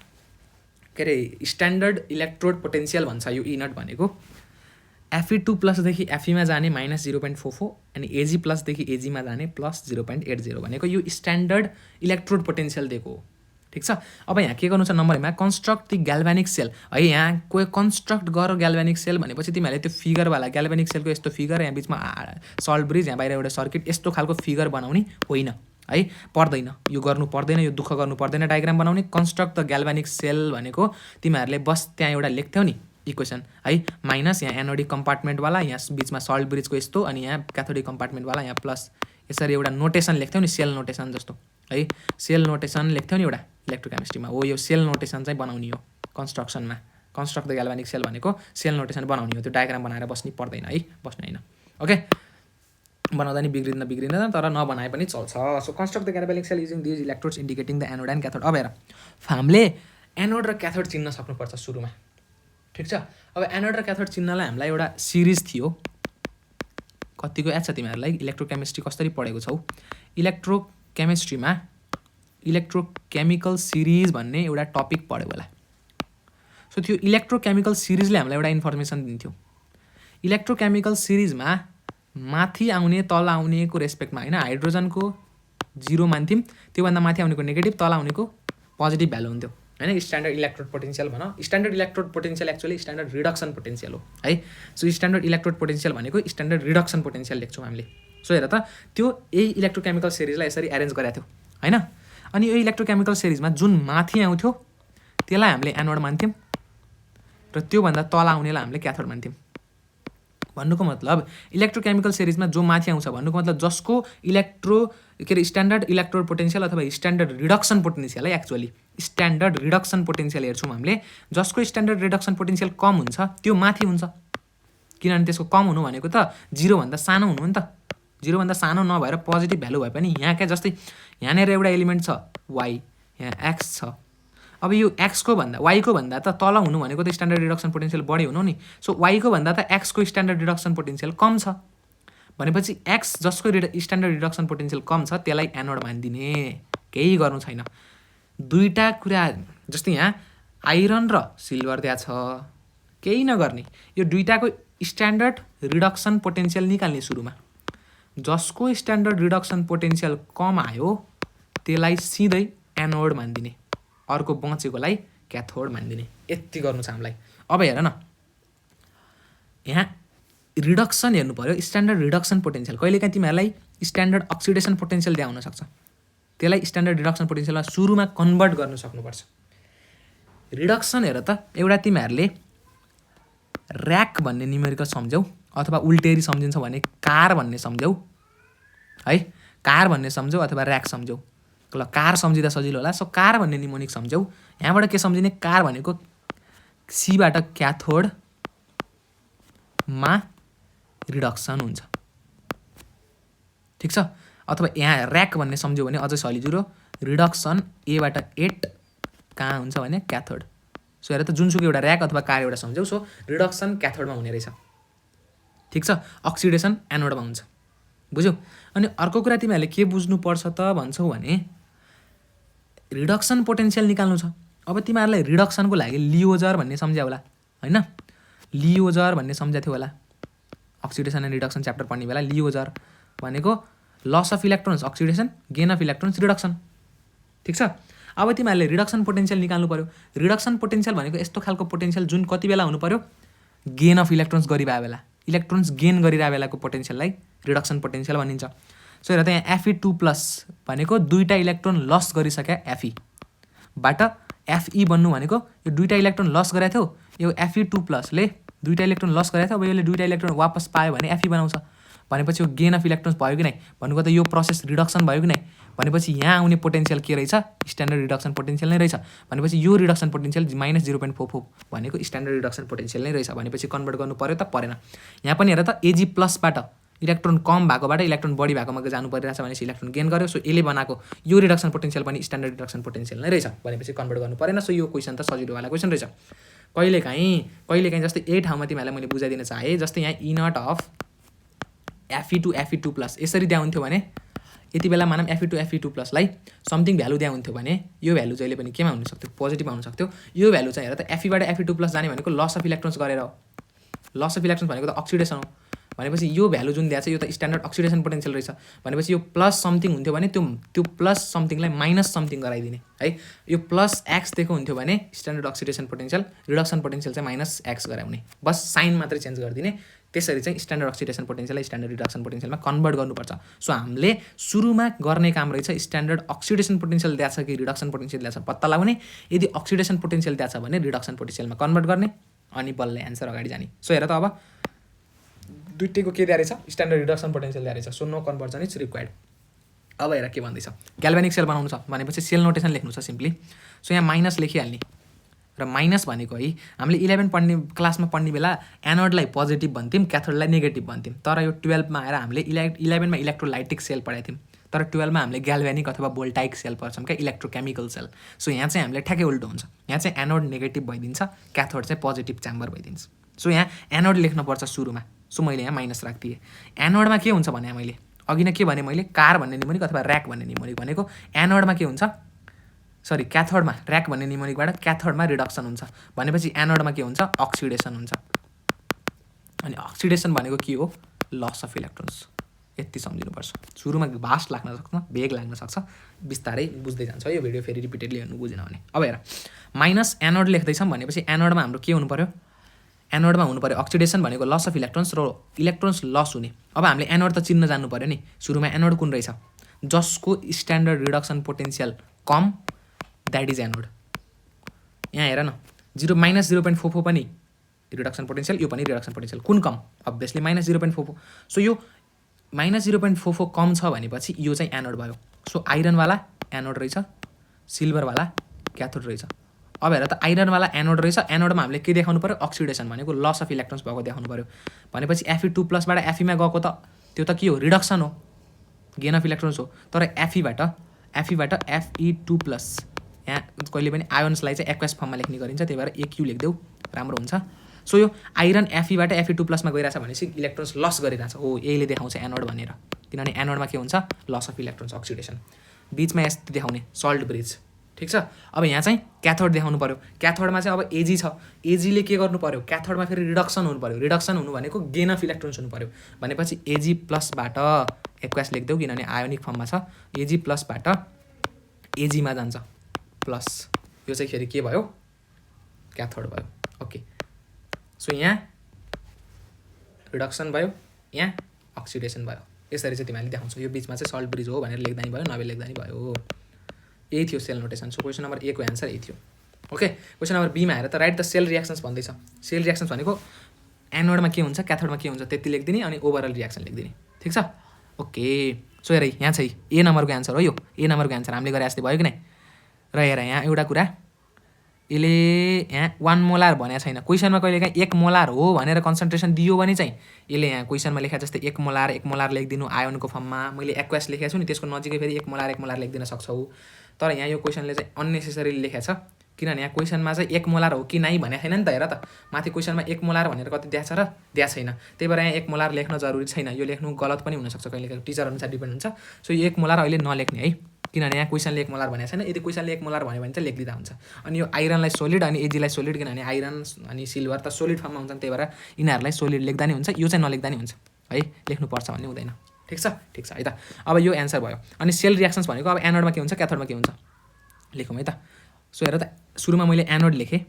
के अरे स्ट्यान्डर्ड इलेक्ट्रोड पोटेन्सियल भन्छ यो E0 भनेको, Fe2 प्लसदेखि Feमा जाने -0.44 अनि Ag प्लसदेखि Agमा जाने +0.80 भनेको यो स्ट्यान्डर्ड इलेक्ट्रोड पोटेन्सियल दिएको हो। ठिक छ। अब यहाँ के गर्नु छ नम्बरमा, कन्स्ट्रक्ट द ग्याल्भेनिक सेल है। यहाँ कोही कन्स्ट्रक्ट गर ग्याल्भेनिक सेल भनेपछि तिमीहरूले त्यो फिगरवाला ग्याल्भेनिक सेलको यस्तो फिगर, यहाँ बिचमा सल्ट ब्रिज, यहाँ बाहिर एउटा सर्किट, यस्तो खालको फिगर बनाउने होइन है, पर्दैन, यो गर्नु पर्दैन, यो दुःख गर्नु पर्दैन डायग्राम बनाउने। कन्स्ट्रक्ट द ग्याल्भेनिक सेल भनेको तिमीहरूले बस त्यहाँ एउटा लेख्थ्यौ नि इक्वेसन है, माइनस यहाँ एनोडिक कम्पार्टमेन्टवाला, यहाँ बिचमा सल्ट ब्रिजको यस्तो, अनि यहाँ क्याथोडिक कम्पार्टमेन्टवाला, यहाँ प्लस, यसरी एउटा नोटेसन लेख्थ्यौ नि, सेल नोटेसन जस्तो है, सेल नोटेसन लेख्थ्यौ नि एउटा इलेक्ट्रोकेमिस्ट्रीमा हो। यो सेल नोटेसन चाहिँ बनाउने हो कन्स्ट्रक्सनमा, कन्स्ट्रक्ट द ग्याल्भेनिक सेल भनेको सेल नोटेसन बनाउने हो, त्यो डायग्राम बनाएर बस्नु पर्दैन है, बस्नु होइन। ओके, बनाउँदा नि बिग्रिँदैन तर नबनाए पनि चल्छ। So construct the galvanic cell using these electrodes indicating the anode and cathode. अब हेर हामीले एनोड र क्याथोड चिन्न सक्नुपर्छ सुरुमा, ठिक छ। अब एनोड र क्याथोड चिन्नलाई हामीलाई एउटा सिरिज थियो, कतिको याद छ तिमीहरूलाई, इलेक्ट्रोकेमिस्ट्री कसरी पढेको छौ, इलेक्ट्रोकेमिस्ट्रीमा इलेक्ट्रोकेमिकल सिरिज भन्ने एउटा टपिक पढ्यो होला। सो त्यो इलेक्ट्रोकेमिकल सिरिजले हामीलाई एउटा इन्फर्मेसन दिन्थ्यो। इलेक्ट्रोकेमिकल सिरिजमा माथि आउने तल आउनेको रेस्पेक्टमा होइन, हाइड्रोजनको 0 मान्थ्यौँ, त्योभन्दा माथि आउनेको नेगेटिभ, तल आउनेको पोजिटिभ भ्यालु हुन्थ्यो होइन। स्ट्यान्डर्ड इलेक्ट्रोड पोटेन्सियल भन, standard electrode potential actually standard reduction potential हो है। सो स्ट्यान्डर्ड इलेक्ट्रोड पोटेन्सियल भनेको स्ट्यान्डर्ड रिडक्सन पोटेन्सियल लेख्छौँ हामीले। सो हेर त त्यो यही इलेक्ट्रोकेमिकल सिरिजलाई यसरी एरेन्ज गरेको थियो होइन। अनि यो इलेक्ट्रोकेमिकल सिरिजमा जुन माथि आउँथ्यो त्यसलाई हामीले एनोड मान्थ्यौँ र त्योभन्दा तल आउनेलाई हामीले क्याथोड मान्थ्यौँ। भन्नुको मतलब इलेक्ट्रोकेमिकल सिरिजमा जो माथि आउँछ भन्नुको मतलब जसको स्ट्यान्डर्ड इलेक्ट्रोड पोटेन्सियल अथवा स्ट्यान्डर्ड रिडक्सन पोटेन्सियल है, एक्चुअली स्ट्यान्डर्ड रिडक्सन पोटेन्सियल हेर्छौँ हामीले, जसको स्ट्यान्डर्ड रिडक्सन पोटेन्सियल कम हुन्छ त्यो माथि हुन्छ, किनभने त्यसको कम हुनु भनेको त 0 भन्दा सानो हुनु हो नि त। 0 भन्दा सानो नभएर पोजिटिभ भ्यालु भए पनि यहाँ क्या, जस्तै यहाँनिर एउटा एलिमेन्ट छ y, यहाँ x छ। अब यो x को भन्दा y को भन्दा त तल हुनु भनेको त स्ट्यान्डर्ड रिडक्सन पोटेन्सियल बढी हुनु नि। सो y को भन्दा त x को स्ट्यान्डर्ड रिडक्सन पोटेन्सियल कम छ भनेपछि x जसको स्ट्यान्डर्ड रिडक्सन पोटेन्सियल कम छ त्यसलाई एनोड मानिदिने, केही गर्नु छैन। दुईटा कुरा जस्तै यहाँ आइरन र सिल्भर दिया छ, केही नगर्ने, यो दुईटाको स्ट्यान्डर्ड रिडक्सन पोटेन्सियल निकाल्ने सुरुमा, जसको स्ट्यान्डर्ड रिडक्सन पोटेन्सियल कम आयो त्यसलाई सिधै एनोड मानिदिने, अर्को बचेकोलाई क्याथोड मानिदिने, यति गर्नु छ हामीलाई। अब हेर न यहाँ रिडक्सन हेर्नु पऱ्यो, स्ट्यान्डर्ड रिडक्सन पोटेन्सियल, कहिलेकाहीँ तिमीहरूलाई स्ट्यान्डर्ड अक्सिडेसन पोटेन्सियल दिया हुनसक्छ, त्यसलाई स्ट्यान्डर्ड रिडक्सन पोटेन्सियलमा सुरुमा कन्भर्ट गर्नु सक्नुपर्छ। रिडक्सन हेर त एउटा तिमीहरूले ऱ्याक भन्ने न्युमेरिकल सम्झ्यौ अथवा उल्टेरी सम्झिन्छ भने कार भन्ने सम्झ्यौ है, कार भन्ने सम्झ्यौ अथवा ऱ्याक सम्झ्यौ। ल कार सम्झिँदा सजिलो होला। सो कार भन्ने निमोनिक सम्झ्यौ। यहाँबाट के सम्झिने, कार भनेको सीबाट क्याथोडमा रिडक्सन हुन्छ, ठिक छ। अथवा यहाँ ऱ्याक भन्ने सम्झ्यौ भने अझै सजिलो, रिडक्सन एबाट एट कहाँ हुन्छ भने क्याथोड। सो हेर त जुनसुकै एउटा ऱ्याक अथवा कार एउटा सम्झ्यौ। सो रिडक्सन क्याथोडमा हुने रहेछ, ठिक छ। अक्सिडेसन एनोडमा हुन्छ, बुझ्यौ। अनि अर्को कुरा तिमीहरूले के बुझ्नुपर्छ त भन्छौ भने रिडक्सन पोटेन्सियल निकाल्नु छ। अब तिमीहरूलाई रिडक्सनको लागि लियोजर भन्ने सम्झ्या होला होइन, लियोजर भन्ने सम्झ्या थियो होला अक्सिडेसन एन्ड रिडक्सन च्याप्टर पढ्ने बेला। लियोजर भनेको loss of electrons oxidation, gain of electrons reduction, ठिक छ। अब तिमीहरूले रिडक्सन पोटेन्सियल निकाल्नु पऱ्यो। रिडक्सन पोटेन्सियल भनेको यस्तो खालको पोटेन्सियल जुन कति बेला हुनु पऱ्यो, गेन अफ इलेक्ट्रोन्स गरिरहेको बेला, इलेक्ट्रोन्स गेन गरिरहेको बेलाको पोटेन्सियललाई रिडक्सन पोटेन्सियल भनिन्छ। सो हेर त यहाँ Fe2+ भनेको दुईवटा इलेक्ट्रोन लस गरिसक्यो Feबाट, Fe बन्नु भनेको यो दुईवटा इलेक्ट्रोन लस गरेको थियो, यो Fe2+ले दुईवटा इलेक्ट्रोन लस गरेको थियो। अब यसले दुईवटा इलेक्ट्रोन वापस पायो भने Fe बनाउँछ, भनेपछि यो गेन अफ इलेक्ट्रोन्स भयो कि नै, भन्नुको त यो प्रोसेस रिडक्सन भयो कि नै। भनेपछि यहाँ आउने पोटेन्सियल के रहेछ, स्ट्यान्डर्ड रिडक्सन पोटेन्सियल नै रहेछ। भनेपछि यो रिडक्सन पोटेन्सियल -0.44 भनेको स्ट्यान्डर्ड रिडक्सन पोटेन्सियल नै रहेछ। भनेपछि कन्भर्ट गर्नु पऱ्यो त परेन। यहाँ पनि हेर त Ag+बाट इलेक्ट्रोन कम भएकोबाट इलेक्ट्रोन बढी भएकोमा जानु परिरहेछ भनेपछि इलेक्ट्रोन गेन गर्यो। सो यसले बनाएको यो रिडक्सन पोटेन्सियल पनि स्ट्यान्डर्ड रिडक्सन पोटेन्सियल नै रहेछ, भनेपछि कन्भर्ट गर्नु परेन। सो यो क्वेसन त सजिलोवाला क्वेसन रहेछ। कहिलेकाहीँ जस्तै यही ठाउँमा तिमीहरूलाई मैले बुझाइदिन चाहेँ, जस्तै यहाँ E0 अफ Fe2 यसरी दिया हुन्थ्यो भने यति बेला मानौँ Fe2 लाई समथिङ भ्यालु दिया हुन्थ्यो भने यो भ्यालु जहिले पनि केमा हुन सक्थ्यो, पोजिटिभमा हुन सक्थ्यो। यो भ्यालु चाहिँ हेर त Feबाट Fe2+ जाने भनेको लस अफ इलेक्ट्रोन्स गरेर हो। लस अफ इलेक्ट्रोन्स भनेको त अक्सिडेसन हो। भनेपछि यो भ्यालु जुन दिएको छ यो त स्ट्यान्डर्ड अक्सिडेसन पोटेन्सियल रहेछ। भनेपछि यो प्लस समथिङ हुन्थ्यो भने त्यो प्लस समथिङलाई माइनस समथिङ गराइदिने है। यो +x दिएको हुन्थ्यो भने standard oxidation potential, reduction potential चाहिँ -x गराउने, बस साइन मात्रै चेन्ज गरिदिने। त्यसरी चाहिँ स्ट्यान्डर्ड अक्सिडेसन पोटेन्सियललाई स्ट्यान्डर्ड रिडक्सन पोटेन्सियलमा कन्भर्ट गर्नुपर्छ। सो हामीले सुरुमा गर्ने काम रहेछ स्ट्यान्डर्ड अक्सिडेसन पोटेन्सियल दिएको छ कि रिडक्सन पोटेन्सियल दिएको छ पत्ता लगाउने। यदि अक्सिडेसन पोटेन्सियल दिएको छ भने रिडक्सन पोटेन्सियलमा कन्भर्ट गर्ने, अनि बल्ल एन्सर अगाडि जाने। सो हेर त अब दुईटैको के दिया रहेछ, स्ट्यान्डर्ड रिडक्सन पोटेन्सियल दिया रहेछ। So no conversion is required. अब हेर के भन्दैछ, ग्याल्भेनिक सेल बनाउनु छ भनेपछि सेल नोटेसन लेख्नु छ सिम्पली। सो यहाँ माइनस लेखिहाल्ने, र माइनस भनेको है हामीले 11 क्लासमा पढ्ने बेला एनोडलाई पोजिटिभ भन्थ्यौँ, क्याथोडलाई नेगेटिभ भन्थ्यौँ। तर यो 12मा आएर हामीले 11मा इलेक्ट्रोलाइटिक सेल पढाएको थियौँ, तर 12मा हामीले ग्याल्भेनिक अथवा भोल्टाइक सेल पढ्छौँ क्या, इलेक्ट्रोकेमिकल सेल। सो यहाँ चाहिँ हामीले ठ्याक्कै उल्टो हुन्छ, यहाँ चाहिँ एनोड नेगेटिभ भइदिन्छ, क्याथोड चाहिँ पोजिटिभ च्याम्बर भइदिन्छ। सो यहाँ एनोड लेख्नुपर्छ सुरुमा। सो मैले यहाँ माइनस राखिदिएँ। एनोडमा के हुन्छ भने मैले अघि नै के भने, मैले कार भन्ने निमोनिक अथवा ऱ्याक भन्ने निमोनिक भनेको एनोडमा के हुन्छ, सरी क्याथोडमा, ऱ्याक भन्ने निमोनिकबाट क्याथोडमा रिडक्सन हुन्छ भनेपछि एनोडमा के हुन्छ, अक्सिडेसन हुन्छ। अनि अक्सिडेसन भनेको के हो, लस अफ इलेक्ट्रोन्स। यति सम्झिनुपर्छ। सुरुमा भास्ट लाग्न सक्छ, भेग लाग्न सक्छ, बिस्तारै बुझ्दै जान्छ यो भिडियो फेरि रिपिटेडली हेर्नु बुझेन भने। अब हेर माइनस एनोड लेख्दैछौँ भनेपछि एनोडमा हाम्रो के हुनु पऱ्यो, एनोडमा हुनु पऱ्यो अक्सिडेसन भनेको लस अफ इलेक्ट्रोन्स र इलेक्ट्रोन्स लस हुने। अब हामीले एनोड त चिन्न जान्नु पऱ्यो नि, सुरुमा एनोड कुन रहेछ, जसको standard reduction potential com, that is anode. यहाँ हेर न -0.44 पनि रिडक्सन पोटेन्सियल, यो पनि रिडक्सन पोटेन्सियल, कुन कम, अभियसली -0.44। सो यो -0.44 कम छ भनेपछि यो चाहिँ एनोड भयो। सो आइरनवाला एनोड रहेछ, सिल्भरवाला क्याथोड रहेछ। अब हेर त आइरनवाला एनोड रहेछ, एनोडमा हामीले के देखाउनु पऱ्यो, अक्सिडेसन भनेको लस अफ इलेक्ट्रोन्स भएको देखाउनु पऱ्यो। भनेपछि Fe2+बाट Feमा गएको त त्यो त के हो, रिडक्सन हो, गेन अफ इलेक्ट्रोन्स हो। तर Feबाट Fe2+, यहाँ कहिले पनि आयोन्सलाई चाहिँ एक्वास फर्ममा लेख्ने गरिन्छ, त्यही भएर AQ लेखिदेऊ राम्रो हुन्छ। सो यो आइरन Feबाट Fe2+मा गइरहेछ भनेपछि इलेक्ट्रोन्स लस गरिरहेछ हो, यहीले देखाउँछ एनोड भनेर। किनभने एनोडमा के हुन्छ, लस अफ इलेक्ट्रोन्स अक्सिडेसन। बिचमा यस्तो देखाउने सल्ट ब्रिज, ठिक छ। अब यहाँ चाहिँ क्याथोड देखाउनु पऱ्यो। क्याथोडमा चाहिँ अब Ag छ, Agले के गर्नु पऱ्यो, क्याथोडमा फेरि रिडक्सन हुनु पऱ्यो। रिडक्सन हुनु भनेको गेन अफ इलेक्ट्रोन्स हुनु पऱ्यो भनेपछि Ag+बाट एक्वास लेखिदेऊ किनभने आयोनिक फर्ममा छ। Ag+बाट Agमा जान्छ प्लस, यो चाहिँ फेरि के भयो, क्याथोड भयो। ओके, सो यहाँ रिडक्सन भयो, यहाँ अक्सिडेसन भयो। यसरी चाहिँ तिमीहरूले देखाउँछौ। यो बिचमा चाहिँ सल्ट ब्रिज हो भनेर लेख्दा नि भयो, नभए लेख्दा नि भयो। यही थियो cell notation. So question number A को एन्सर यही थियो। ओके, क्वेसन नम्बर B मा हेर त, राइट द सेल रियाक्सन्स भन्दैछ। सेल रियाक्सन्स भनेको एनोडमा के हुन्छ, क्याथोडमा के हुन्छ त्यति लेखिदिने, अनि ओभरअल रियाक्सन लेखिदिने, ठिक छ। ओके, सो हेर यहाँ चाहिँ ए नम्बरको एन्सर हो, यो ए नम्बरको एन्सर हामीले गरे जस्तै भयो कि नै। र हेर यहाँ एउटा कुरा, यसले यहाँ 1 मोलार भनेको छैन। क्वेसनमा कहिलेकाहीँ 1 मोलार हो भनेर कन्सन्ट्रेसन दियो भने चाहिँ यसले यहाँ क्वेसनमा लेखा जस्तै 1 मोलार लेखिदिनु आयोनको फर्ममा। मैले एक्वास लेखेको छु नि, त्यसको नजिकै फेरि 1 मोलार लेखिदिन सक्छौ। तर यहाँ यो क्वेसनले चाहिँ अननेसेसरी लेखेको छ, किनभने यहाँ क्वेसनमा चाहिँ 1 मोलार हो कि नाइ भनेको छैन नि त। हेर त माथि क्वेसनमा 1 मोलार भनेर कति दिएको छ र दिएको छैन। त्यही भएर यहाँ 1 मोलार लेख्न जरुरी छैन। यो लेख्नु गलत पनि हुनसक्छ कहिलेकाहीँ, टिचर अनुसार डिपेन्ड हुन्छ। सो यो 1 मोलार अहिले नलेख्ने है, किनभने यहाँ क्वेसनले 1 मोलार भनेको छैन। यदि क्वेसनले 1 मोलार भन्यो भने चाहिँ लेखिदिँदा हुन्छ। अनि यो आइरनलाई सोलिड अनि एजीलाई सोलिड, किनभने आइरन अनि सिल्भर त सोलिड फर्ममा हुन्छन्, त्यही भएर यिनीहरूलाई सोलिड लेख्दा नि हुन्छ, यो चाहिँ नलेख्दा नि हुन्छ है, लेख्नुपर्छ भन्ने हुँदैन। ठिक छ है त। अब यो एन्सर भयो। अनि सेल रियाक्सन्स भनेको अब एनोडमा के हुन्छ क्याथोडमा के हुन्छ लेखौँ है त। सो हेर त सुरुमा मैले एनोड लेखेँ,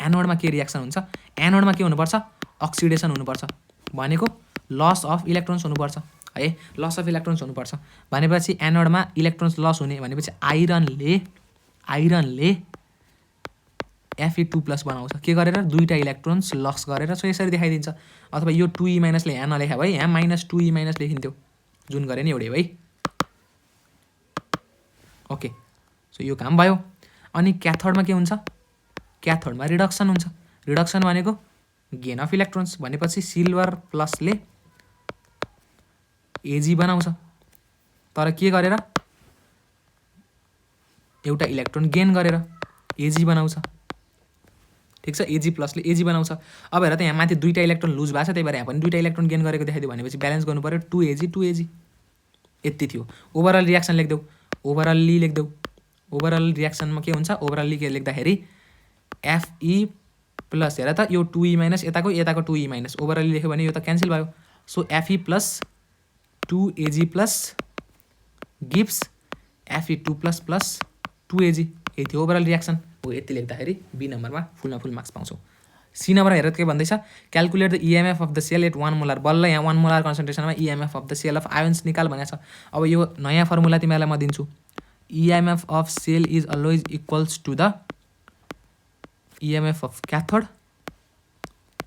एनोडमा के रियाक्सन हुन्छ, एनोडमा के हुनुपर्छ अक्सिडेसन हुनुपर्छ, भनेको लस अफ इलेक्ट्रोन्स हुनुपर्छ है, लस अफ इलेक्ट्रोन्स हुनुपर्छ भनेपछि एनोडमा इलेक्ट्रोन्स लस हुने भनेपछि आइरनले Fe2+ बनाउँछ के गरेर, दुईटा इलेक्ट्रोन्स लस गरेर। सो यसरी देखाइदिन्छ। अथवा यो 2E- ले यहाँ नलेखा भए यहाँ -2E- लेखिन्थ्यो, जुन गरे नि एउटै भाइ। ओके, सो यो काम भयो। अनि क्याथोडमा के हुन्छ, क्याथोडमा रिडक्सन हुन्छ। रिडक्सन भनेको गेन अफ इलेक्ट्रोन्स भनेपछि सिल्भर प्लसले एजी बनाउँछ, तर के गरेर, एउटा इलेक्ट्रोन गेन गरेर एजी बनाउँछ। ठिक छ, एजी प्लसले एजी बनाउँछ। अब हेर त यहाँ माथि दुईटा इलेक्ट्रोन लुज भएको छ, त्यही भएर यहाँ पनि दुईटा इलेक्ट्रोन गेन गरेको देखाइदियो भनेपछि ब्यालेन्स गर्नु पऱ्यो, 2Ag यति थियो। ओभरअल रियाक्सन लेख्देऊ, ओभरअल्ली लेख्देऊ। ओभरअल रियाक्सनमा के हुन्छ, ओभरअल्ली के लेख्दाखेरि Fe+ हेर त यो 2E- यताको 2E- ओभरअल्ली लेख्यो भने यो त क्यान्सल भयो। So Fe+2Ag+ gives Fe2+ 2Ag, यही थियो ओभरअल रियाक्सन हो। यति लेख्दाखेरि बी नम्बरमा फुलमा फुल मार्क्स पाउँछौ। सी नम्बर हेर के भन्दैछ, calculate the EMF of the cell at 1 molar. बल्ल यहाँ 1 मोलार कन्सन्ट्रेसनमा EMF of the cell of ions निकाल भनेको छ। अब यो नयाँ फर्मुला तिमीहरूलाई म दिन्छु, EMF of cell is always equals to the EMF of cathode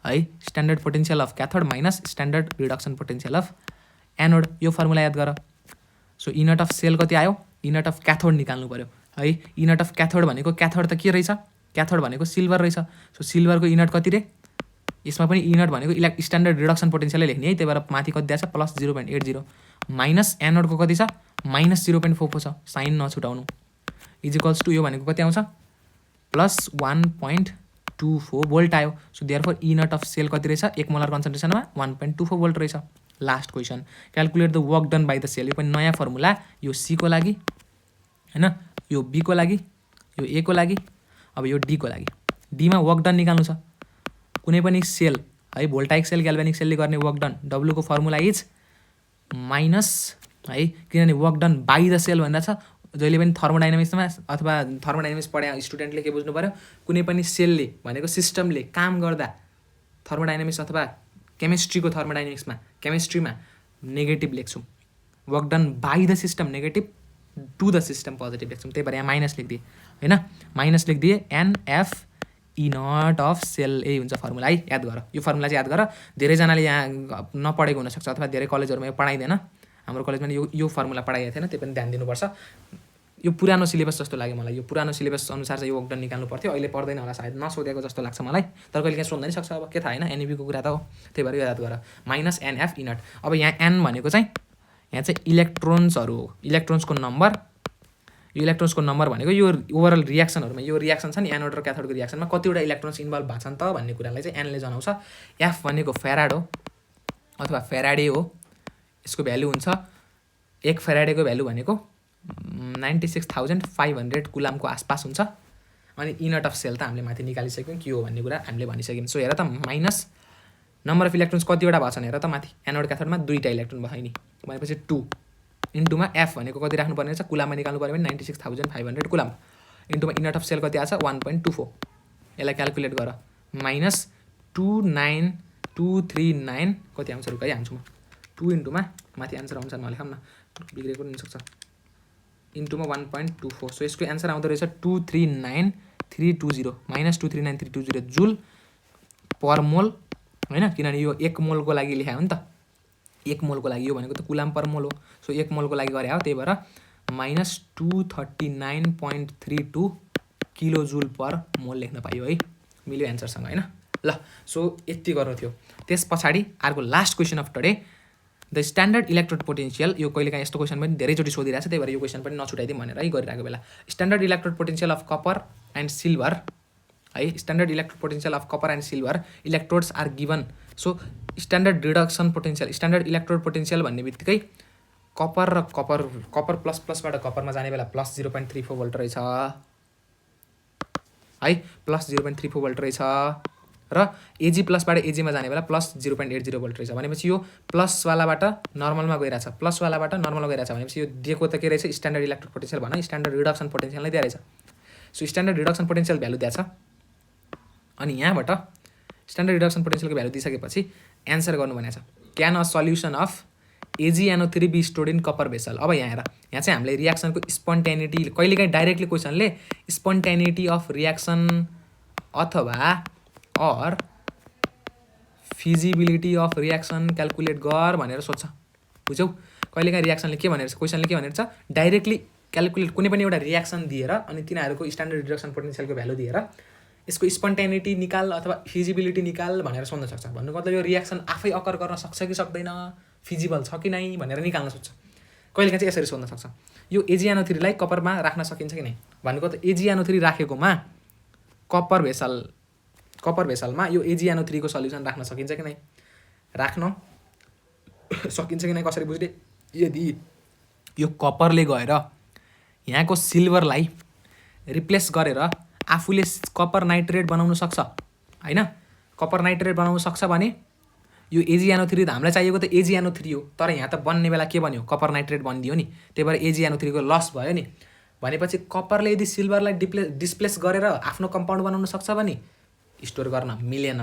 है, standard potential of cathode minus standard reduction potential of anode. यो फर्मुला याद गर। सो इनट अफ सेल कति आयो, इनट अफ क्याथोड निकाल्नु पऱ्यो है। इनट अफ क्याथोड भनेको, क्याथोड त के रहेछ, क्याथोड भनेको सिल्भर रहेछ। सो सिल्भरको इनट कति रे, यसमा पनि इनट भनेको स्ट्यान्डर्ड रिडक्सन पोटेन्सियलै लेख्ने है, त्यही भएर माथि कति दिएको छ +0.80 माइनस एनोडको कति छ -0.44 छ, साइन नछुटाउनु, इजिकल्स टु यो भनेको कति आउँछ +1.24 भोल्ट आयो। So therefore E naught of cell कति रहेछ, 1 मोलार कन्सन्ट्रेसनमा 1.24 भोल्ट रहेछ। Last question, calculate the work done by the cell. यो पनि नयाँ फर्मुला, यो सी को लागि हैन, यो बी को लागि, यो ए को लागि, अब यो डी को लागि। डीमा वर्क डन निकाल्नु छ। कुनै पनि सेल है, भोल्टाइक सेल ग्याल्भेनिक सेलले गर्ने वर्क डन, डब्लु को फर्मुला इज माइनस है, किनभने work done by the cell भनेर छ। जहिले पनि थर्मोडाइनामिक्समा अथवा थर्मोडाइनामिक्स पढे स्टुडेन्टले के बुझ्नु पऱ्यो, कुनै पनि सेलले भनेको सिस्टमले काम गर्दा थर्मोडाइनामिक्स अथवा केमिस्ट्रीको केमिस्ट्रीमा नेगेटिभ लेख्छौँ, work done by the system negative, to the system positive लेख्छौँ। त्यही भएर यहाँ माइनस लेखिदिए होइन, माइनस लेखिदिए एनएफ इनट अफ सेल, यही हुन्छ फर्मुला है, याद गर। यो फर्मुला चाहिँ याद गर। धेरैजनाले यहाँ नपढेको हुनसक्छ अथवा धेरै कलेजहरूमा यो पढाइँदैन, हाम्रो कलेजमा यो फर्मुला पढाइएको थिएन, त्यो पनि ध्यान दिनुपर्छ। यो पुरानो सिलेबस जस्तो लाग्यो मलाई, यो पुरानो सिलेबस अनुसार चाहिँ यो वर्क डन निकाल्नु पर्थ्यो, अहिले पर्दैन होला सायद, नसोधेको जस्तो लाग्छ मलाई, तर कहिले काहीँ सोध्न नि सक्छ, अब के थाहा होइन, एनइबीको कुरा त हो, त्यही भएर याद गर माइनस एनएफ इनट। अब यहाँ एन भनेको चाहिँ यहाँ चाहिँ इलेक्ट्रोन्सहरू हो, इलेक्ट्रोन्सको नम्बर, यो इलेक्ट्रोन्सको नम्बर भनेको यो ओभरअल रियाक्सनहरूमा, यो रियाक्सन छ नि एनोड र क्याथोडको रियाक्सनमा कतिवटा इलेक्ट्रोन्स इन्भल्भ भएको छन् त भन्ने कुरालाई चाहिँ एनले जनाउँछ। एफ भनेको फेराड हो अथवा फेराडे हो, यसको भ्यालु हुन्छ 1 फेराडेको भ्यालु भनेको 96,500 कुलामको आसपास हुन्छ। अनि इनट अफ सेल त हामीले माथि निकालिसक्यौँ के हो भन्ने कुरा हामीले भनिसक्यौँ। सो हेर त माइनस नम्बर अफ इलेक्ट्रोन्स कतिवटा भएको छन् हेर त, माथि एनोड क्याथोडमा 2टा इलेक्ट्रोन भयो नि, भनेपछि 2 इन्टुमा एफ भनेको कति राख्नुपर्ने रहेछ, कुलाममा निकाल्नु पऱ्यो भने 96,500 कुलाम, इन्टुमा इनट अफ सेल कति आछ 1.24, यसलाई क्यालकुलेट गर -29239 कति आउँछ रुख है, हाल्छु म 2 इन्टुमा माथि एन्सर आउँछ नलेखाम न, बिग्रेको पनि सक्छ, इन्टुमा 1.24। सो यसको एन्सर आउँदो रहेछ 239,320 -239,320 जुल पर मोल होइन, किनभने यो 1 मोलको लागि लेखायो नि त, 1 मोलको लागि यो भनेको त कुलाम पर मोल हो। सो 1 मोलको लागि गरे हो, त्यही भएर -239.32 किलो जुल पर मोल लेख्न पाइयो है। मिल्यो एन्सरसँग हैन। ल सो यति गर्नु थियो। त्यस पछाडि अर्को last question of today, the standard electrode potential. यो कहिलेकाहीँ यस्तो क्वेसन पनि धेरैचोटि सोधिरहेको छ, त्यही भएर यो क्वेसन पनि नछुटाइदिउँ भनेर है गरिरहेको बेला। Standard electrode potential of copper and silver है। Standard electrode potential of copper and silver electrodes are given. So standard reduction potential, standard electrode potential भन्ने बित्तिकै कपर र कपर प्लसबाट कपरमा जाने बेला +0.34 भोल्ट रहेछ है, +0.34 भोल्ट रहेछ र एजी प्लसबाट एजीमा जाने बेला +0.80 भोल्ट रहेछ। भनेपछि यो प्लसवालाबाट नर्मलमा गइरहेछ, प्लसवालाबाट नर्मलमा गइरहेछ भनेपछि यो दिएको त के रहेछ, स्ट्यान्डर्ड इलेक्ट्रोड पोटेन्शियल भन, स्ट्यान्डर्ड रिडक्सन पोटेन्शियल नै दिएको रहेछ। सो स्ट्यान्डर्ड रिडक्सन पोटेन्शियल भ्यालु दिएको छ। अनि यहाँबाट स्ट्यान्डर्ड रिडक्सन पोटेन्शियलको भ्यालु दिइसकेपछि एन्सर गर्नु भनेको छ, can a solution of AgNO3 be stored in copper vessel. अब यहाँ हेर, यहाँ चाहिँ हामीले रियाक्सनको स्पोन्टेनिटी, कहिलेकाहीँ डाइरेक्टली क्वेसनले स्पोन्टेनिटी अफ रियाक्सन अथवा or feasibility of reaction calculate गर भनेर सोध्छ, बुझ्यौ। कहिलेकाहीँ रियाक्सनले के भनेर छ, क्वेसनले के भनेर छ, डाइरेक्टली क्यालकुलेट कुनै पनि एउटा रियाक्सन दिएर अनि तिनीहरूको स्ट्यान्डर्ड रिडक्सन पोटेन्शियलको भ्यालु दिएर यसको स्पोन्टेनिटी निकाल अथवा फिजिबिलिटी निकाल भनेर सोध्न सक्छ। भन्नु मतलब यो रियाक्सन आफै अकर गर्न सक्छ कि सक्दैन, फिजिबल छ कि नै भनेर निकाल्न सक्छ। कहिलेकाहीँ चाहिँ यसरी सोध्न सक्छ, यो AgNO3 लाई कपरमा राख्न सकिन्छ कि नै भनेको त AgNO3 राखेकोमा कपर भेसलमा यो AgNO3 को सल्युसन राख्न सकिन्छ कि नै, राख्न सकिन्छ कि नै कसरी बुझ्ने, यदि यो कपरले गएर यहाँको सिल्भरलाई रिप्लेस गरेर आफूले कपर नाइट्रेट बनाउन सक्छ हैन, कपर नाइट्रेट बनाउन सक्छ भने यो AgNO3 त हामीलाई चाहिएको त AgNO3 हो, तर यहाँ त बन्ने बेला के बन्यो, कपर नाइट्रेट बनिदियो नि, त्यही भएर AgNO3 को लस भयो नि। भनेपछि कपरले यदि सिल्भरलाई डिस्प्लेस गरेर आफ्नो कम्पाउन्ड बनाउन सक्छ भने स्टोर गर्न मिलेन,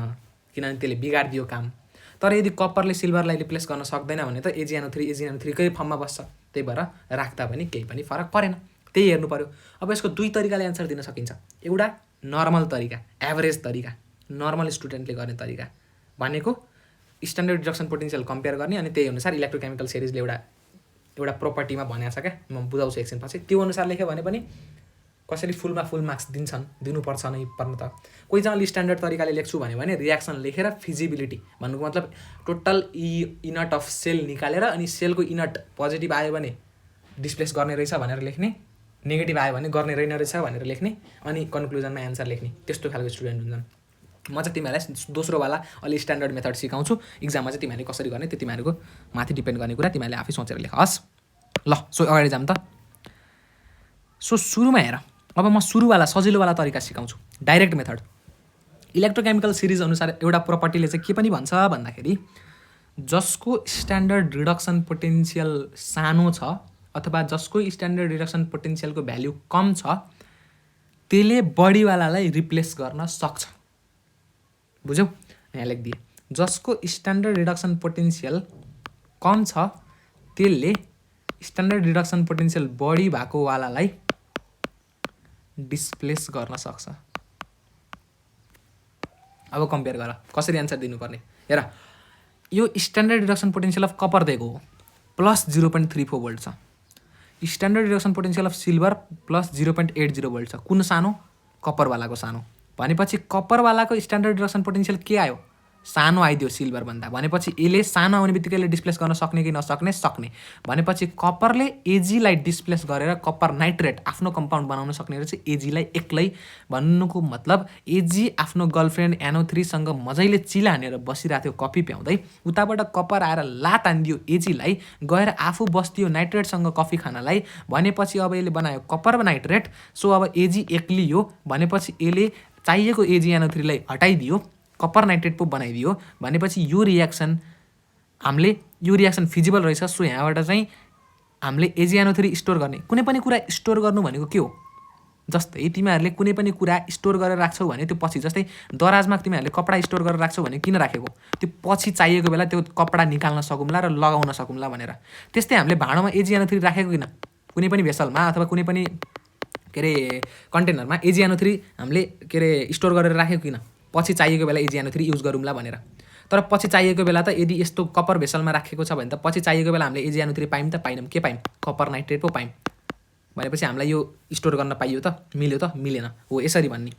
किनभने त्यसले बिगाडिदियो काम। तर यदि कपरले सिल्भरलाई रिप्लेस गर्न सक्दैन भने त AgNO3 कै फर्ममा बस्छ, त्यही भएर राख्दा पनि केही पनि फरक परेन, त्यही हेर्नु पर्यो। अब यसको दुई तरिकाले एन्सर दिन सकिन्छ, एउटा नर्मल तरिका, एभरेज तरिका, नर्मल स्टुडेन्टले गर्ने तरिका भनेको स्ट्यान्डर्ड रिडक्सन पोटेन्शियल कम्पेयर गर्ने, अनि त्यही अनुसार इलेक्ट्रोकेमिकल सिरिजले एउटा प्रोपर्टीमा भनेको छ क्या, म बुझाउँछु एकछिन पछि, त्यो अनुसार लेख्यो भने पनि कसरी फुलमा फुल मार्क्स दिनुपर्छ नै पर्न त। कोही चाहिँ अलि स्ट्यान्डर्ड तरिकाले लेख्छु भने रियाक्सन लेखेर फिजिबिलिटी भन्नुको मतलब टोटल इनट अफ सेल निकालेर अनि सेलको इनट पोजिटिभ आयो भने डिस्प्लेस गर्ने रहेछ भनेर लेख्ने, नेगेटिभ आयो भने गर्ने रहेन रहेछ भनेर लेख्ने, अनि कन्क्लुजनमा एन्सर लेख्ने, त्यस्तो खालको स्टुडेन्ट हुन्छन्। म चाहिँ तिमीहरूलाई दोस्रोवाला अलि स्ट्यान्डर्ड मेथड सिकाउँछु, इक्जाममा चाहिँ तिमीहरूले कसरी गर्ने त्यो तिमीहरूको माथि डिपेन्ड गर्ने कुरा, तिमीहरूले आफै सोचेर लेख हस्। ल सो अगाडि जाऊँ त। सो सुरुमा हेर, अब म सुरुवाला सजिलोवाला तरिका सिकाउँछु, डाइरेक्ट मेथड। इलेक्ट्रोकेमिकल सिरिज अनुसार एउटा प्रोपर्टीले चाहिँ के पनि भन्छ भन्दाखेरि जसको स्ट्यान्डर्ड रिडक्सन पोटेन्शियल सानो छ अथवा जसको स्ट्यान्डर्ड रिडक्सन पोटेन्शियलको भ्याल्यु कम छ त्यसले बढीवालालाई रिप्लेस गर्न सक्छ, बुझ्यौ। यहाँ लेखिदिए, जसको स्ट्यान्डर्ड रिडक्सन पोटेन्शियल कम छ त्यसले स्ट्यान्डर्ड रिडक्सन पोटेन्शियल बढी भएको वालालाई डिस्प्लेस गर्न सक्छ। अब कम्पेयर गर कसरी एन्सर दिनुपर्ने। हेर, यो standard reduction potential of copper दिएको हो +0.34 भोल्ट छ, standard reduction potential of silver +0.80 volt छ। कुन सानो, कपरवालाको सानो। भनेपछि कपरवालाको स्ट्यान्डर्ड रिडक्सन पोटेन्शियल के आयो, सानो आइदियो सिल्भर भन्दा। भनेपछि यसले सानो आउने बित्तिकै यसले डिस्प्लेस गर्न सक्ने कि नसक्ने, सक्ने। भनेपछि कपरले एजीलाई डिस्प्लेस गरेर कपर नाइट्रेट आफ्नो कम्पाउन्ड बनाउन सक्ने रहेछ एजीलाई एक्लै। भन्नुको मतलब एजी आफ्नो गर्लफ्रेन्ड NO3सँग मजाले चिला हानेर बसिरहेको थियो कफी प्याउँदै, उताबाट कपर आएर लात हान्दियो एजीलाई, गएर आफू बस्दियो नाइट्रेटसँग कफी खानलाई। भनेपछि अब यसले बनायो कपर नाइट्रेट। सो अब एजी एक्लियो भनेपछि यसले चाहिएको AgNO3लाई हटाइदियो, कपर नाइट्रेट पो बनाइदियो। भनेपछि यो रियाक्सन फिजिबल रहेछ। सो यहाँबाट चाहिँ हामीले AgNO3 स्टोर गर्ने, कुनै पनि कुरा स्टोर गर्नु भनेको के हो, जस्तै तिमीहरूले कुनै पनि कुरा स्टोर गरेर राख्छौ भने त्यो पछि, जस्तै दराजमा तिमीहरूले कपडा स्टोर गरेर राख्छौ भने किन राखेको, त्यो पछि चाहिएको बेला त्यो कपडा निकाल्न सकुम्ला र लगाउन सकुम्ला भनेर। त्यस्तै हामीले भाँडोमा AgNO3 राखेको किन, कुनै पनि भेसलमा अथवा कुनै पनि कन्टेनरमा AgNO3 हामीले स्टोर गरेर राखेको किन, पछि चाहिएको बेला AgNO3 युज गरौँला भनेर। तर पछि चाहिएको बेला त यदि यस्तो कपर भेसलमा राखेको छ भने त पछि चाहिएको बेला हामीले AgNO3 पायौँ त पाइनौँ, के पायौँ? कपर नाइट्रेट पो पायौँ। भनेपछि हामीलाई यो स्टोर गर्न पाइयो त, मिल्यो त, मिलेन, हो यसरी भन्ने।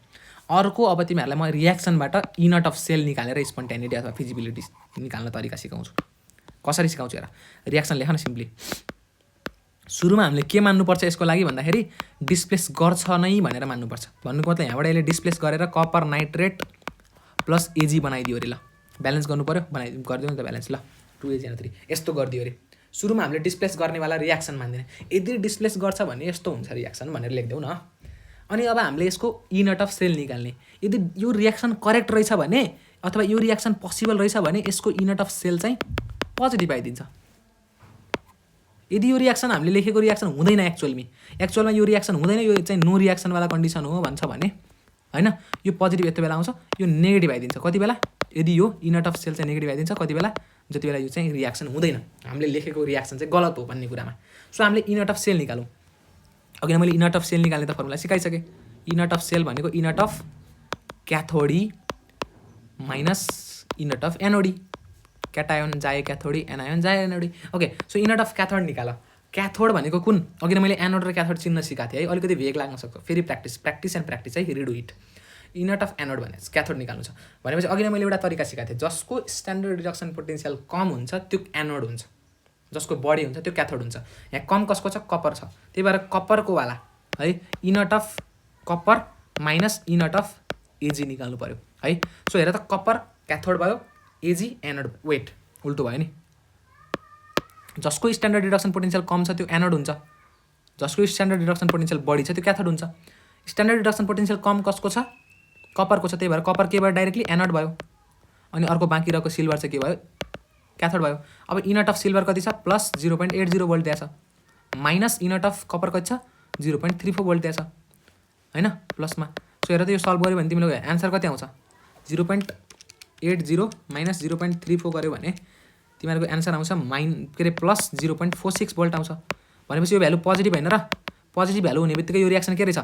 अर्को अब तिमीहरूलाई म रियाक्सनबाट इनट अफ सेल निकालेर स्पोन्टेनिटी अथवा फिजिबिलिटी निकाल्ने तरिका सिकाउँछु। कसरी सिकाउँछु हेर, रियाक्सन लेख न सिम्पली। सुरुमा हामीले के मान्नुपर्छ यसको लागि भन्दाखेरि डिस्प्लेस गर्छ नै भनेर मान्नुपर्छ। भन्नुको मतलब यहाँबाट यसले डिस्प्लेस गरेर कपर नाइट्रेट प्लस Ag बनाइदियो अरे। ल ब्यालेन्स गर्नु पऱ्यो, गरिदियो नि त ब्यालेन्स। ल 2AgNO3 यस्तो गरिदियो अरे। सुरुमा हामीले डिस्प्लेस गर्नेवाला रियाक्सन मान्दैन, यदि डिस्प्लेस गर्छ भने यस्तो हुन्छ रियाक्सन भनेर लेख्देऊ न। अनि अब हामीले यसको इनट अफ सेल निकाल्ने। यदि यो रियाक्सन करेक्ट रहेछ भने अथवा यो रियाक्सन पोसिबल रहेछ भने यसको इनट अफ सेल चाहिँ पोजिटिभ आइदिन्छ। यदि यो रियाक्सन हामीले लेखेको रियाक्सन हुँदैन, एक्चुअलमा यो रियाक्सन हुँदैन, यो चाहिँ नो रियाक्सनवाला कन्डिसन हो भन्छ भने हैन, यो पोजिटिभ यति बेला आउँछ, यो नेगेटिभ आइदिन्छ कति बेला, यदि यो इनट अफ सेल चाहिँ नेगेटिभ आइदिन्छ कति बेला, जति बेला यो चाहिँ रियाक्सन हुँदैन, हामीले लेखेको रियाक्सन चाहिँ गलत हो भन्ने कुरामा। सो हामीले इनट अफ सेल निकालौँ। अघि मैले इनट अफ सेल निकाल्ने त फर्मुला सिकाइसकेँ। इनट अफ सेल भनेको इनट अफ क्याथोडी माइनस इनट अफ एनोडी, क्याटायोन जाए क्याथोडी, एनायोन जाए एनोडी। Okay, so E naught of cathode निकाल। क्याथोड भनेको कुन? अघि मैले एनोड र क्याथोड चिन्न सिकाएको थिएँ है, अलिकति भेग लाग्न सक्छ, फेरि प्र्याक्टिस एन्ड प्र्याक्टिस है, रिडु इट। इनट अफ एनोड भने क्याथोड निकाल्नु छ भनेपछि अघि मैले एउटा तरिका सिकाएको थिएँ, जसको स्ट्यान्डर्ड रिडक्सन पोटेन्सियल कम हुन्छ त्यो एनोड हुन्छ, जसको बढी हुन्छ त्यो क्याथोड हुन्छ। यहाँ कम कसको छ? कपर छ, त्यही भएर कपरको वाला है इनट of copper minus E naught of Ag निकाल्नु पऱ्यो है। सो हेर त, कपर क्याथोड भयो, Ag एनोड, वेट उल्टो भयो नि। जसको स्ट्यान्डर्ड रिडक्सन पोटेन्सियल कम छ त्यो एनोड हुन्छ, जसको स्ट्यान्डर्ड रिडक्सन पोटेन्सियल बढी छ त्यो क्याथोड हुन्छ। स्ट्यान्डर्ड रिडक्सन पोटेन्सियल कम कसको छ? कपरको छ, त्यही भएर कपर के भयो? डाइरेक्टली एनोड भयो। अनि अर्को बाँकी रहेको सिल्भर चाहिँ के भयो? क्याथोड भयो। अब इनट अफ सिल्भर कति छ? प्लस 0.80 भोल्ट दिएछ, माइनस इनट अफ कपर कति छ? 0.34 भोल्ट दिएछ हैन, प्लसमा। सो हेर त, यो सल्भ गऱ्यो भने तिमीले एन्सर कति आउँछ? 0.80 माइनस 0.34 गऱ्यो भने तिमीहरूको एन्सर आउँछ के अरे प्लस 0.46 भोल्ट आउँछ। भनेपछि यो भ्यालु पोजिटिभ होइन र? पोजिटिभ भ्यालु हुने बित्तिकै यो रियाक्सन के रहेछ?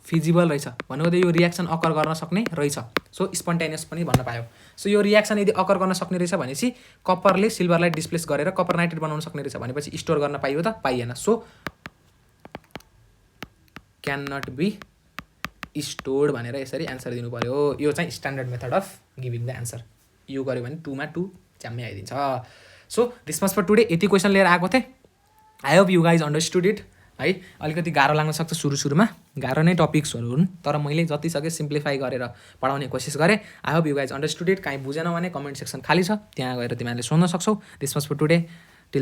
फिजिबल रहेछ, भनेको त यो रियाक्सन अकर गर्न सक्ने रहेछ। सो स्पोन्टेनियस पनि भन्न पायो। सो यो रियाक्सन यदि अकर गर्न सक्ने रहेछ भनेपछि कपरले सिल्भरलाई डिस्प्लेस गरेर कपर नाइट्रेट बनाउन सक्ने रहेछ भनेपछि स्टोर गर्न पाइयो त? पाइएन। So can not be stored भनेर यसरी एन्सर दिनु पर्यो। यो चाहिँ standard method of giving the answer. यो गऱ्यो भने 2 मा 2 च्याम्मै आइदिन्छ। So this much for today. यति क्वेसन लिएर आएको थिएँ। I hope you guys understood it है। अलिकति गाह्रो लाग्न सक्छ सुरुमा, गाह्रो नै टपिक्सहरू हुन्, तर मैले जति सके सिम्प्लिफाई गरेर पढाउने कोसिस गरेँ। I hope you guys understood it. काहीँ बुझेन भने कमेन्ट सेक्सन खाली छ, त्यहाँ गएर तिमीहरूले सोध्न सक्छौ। This much for today.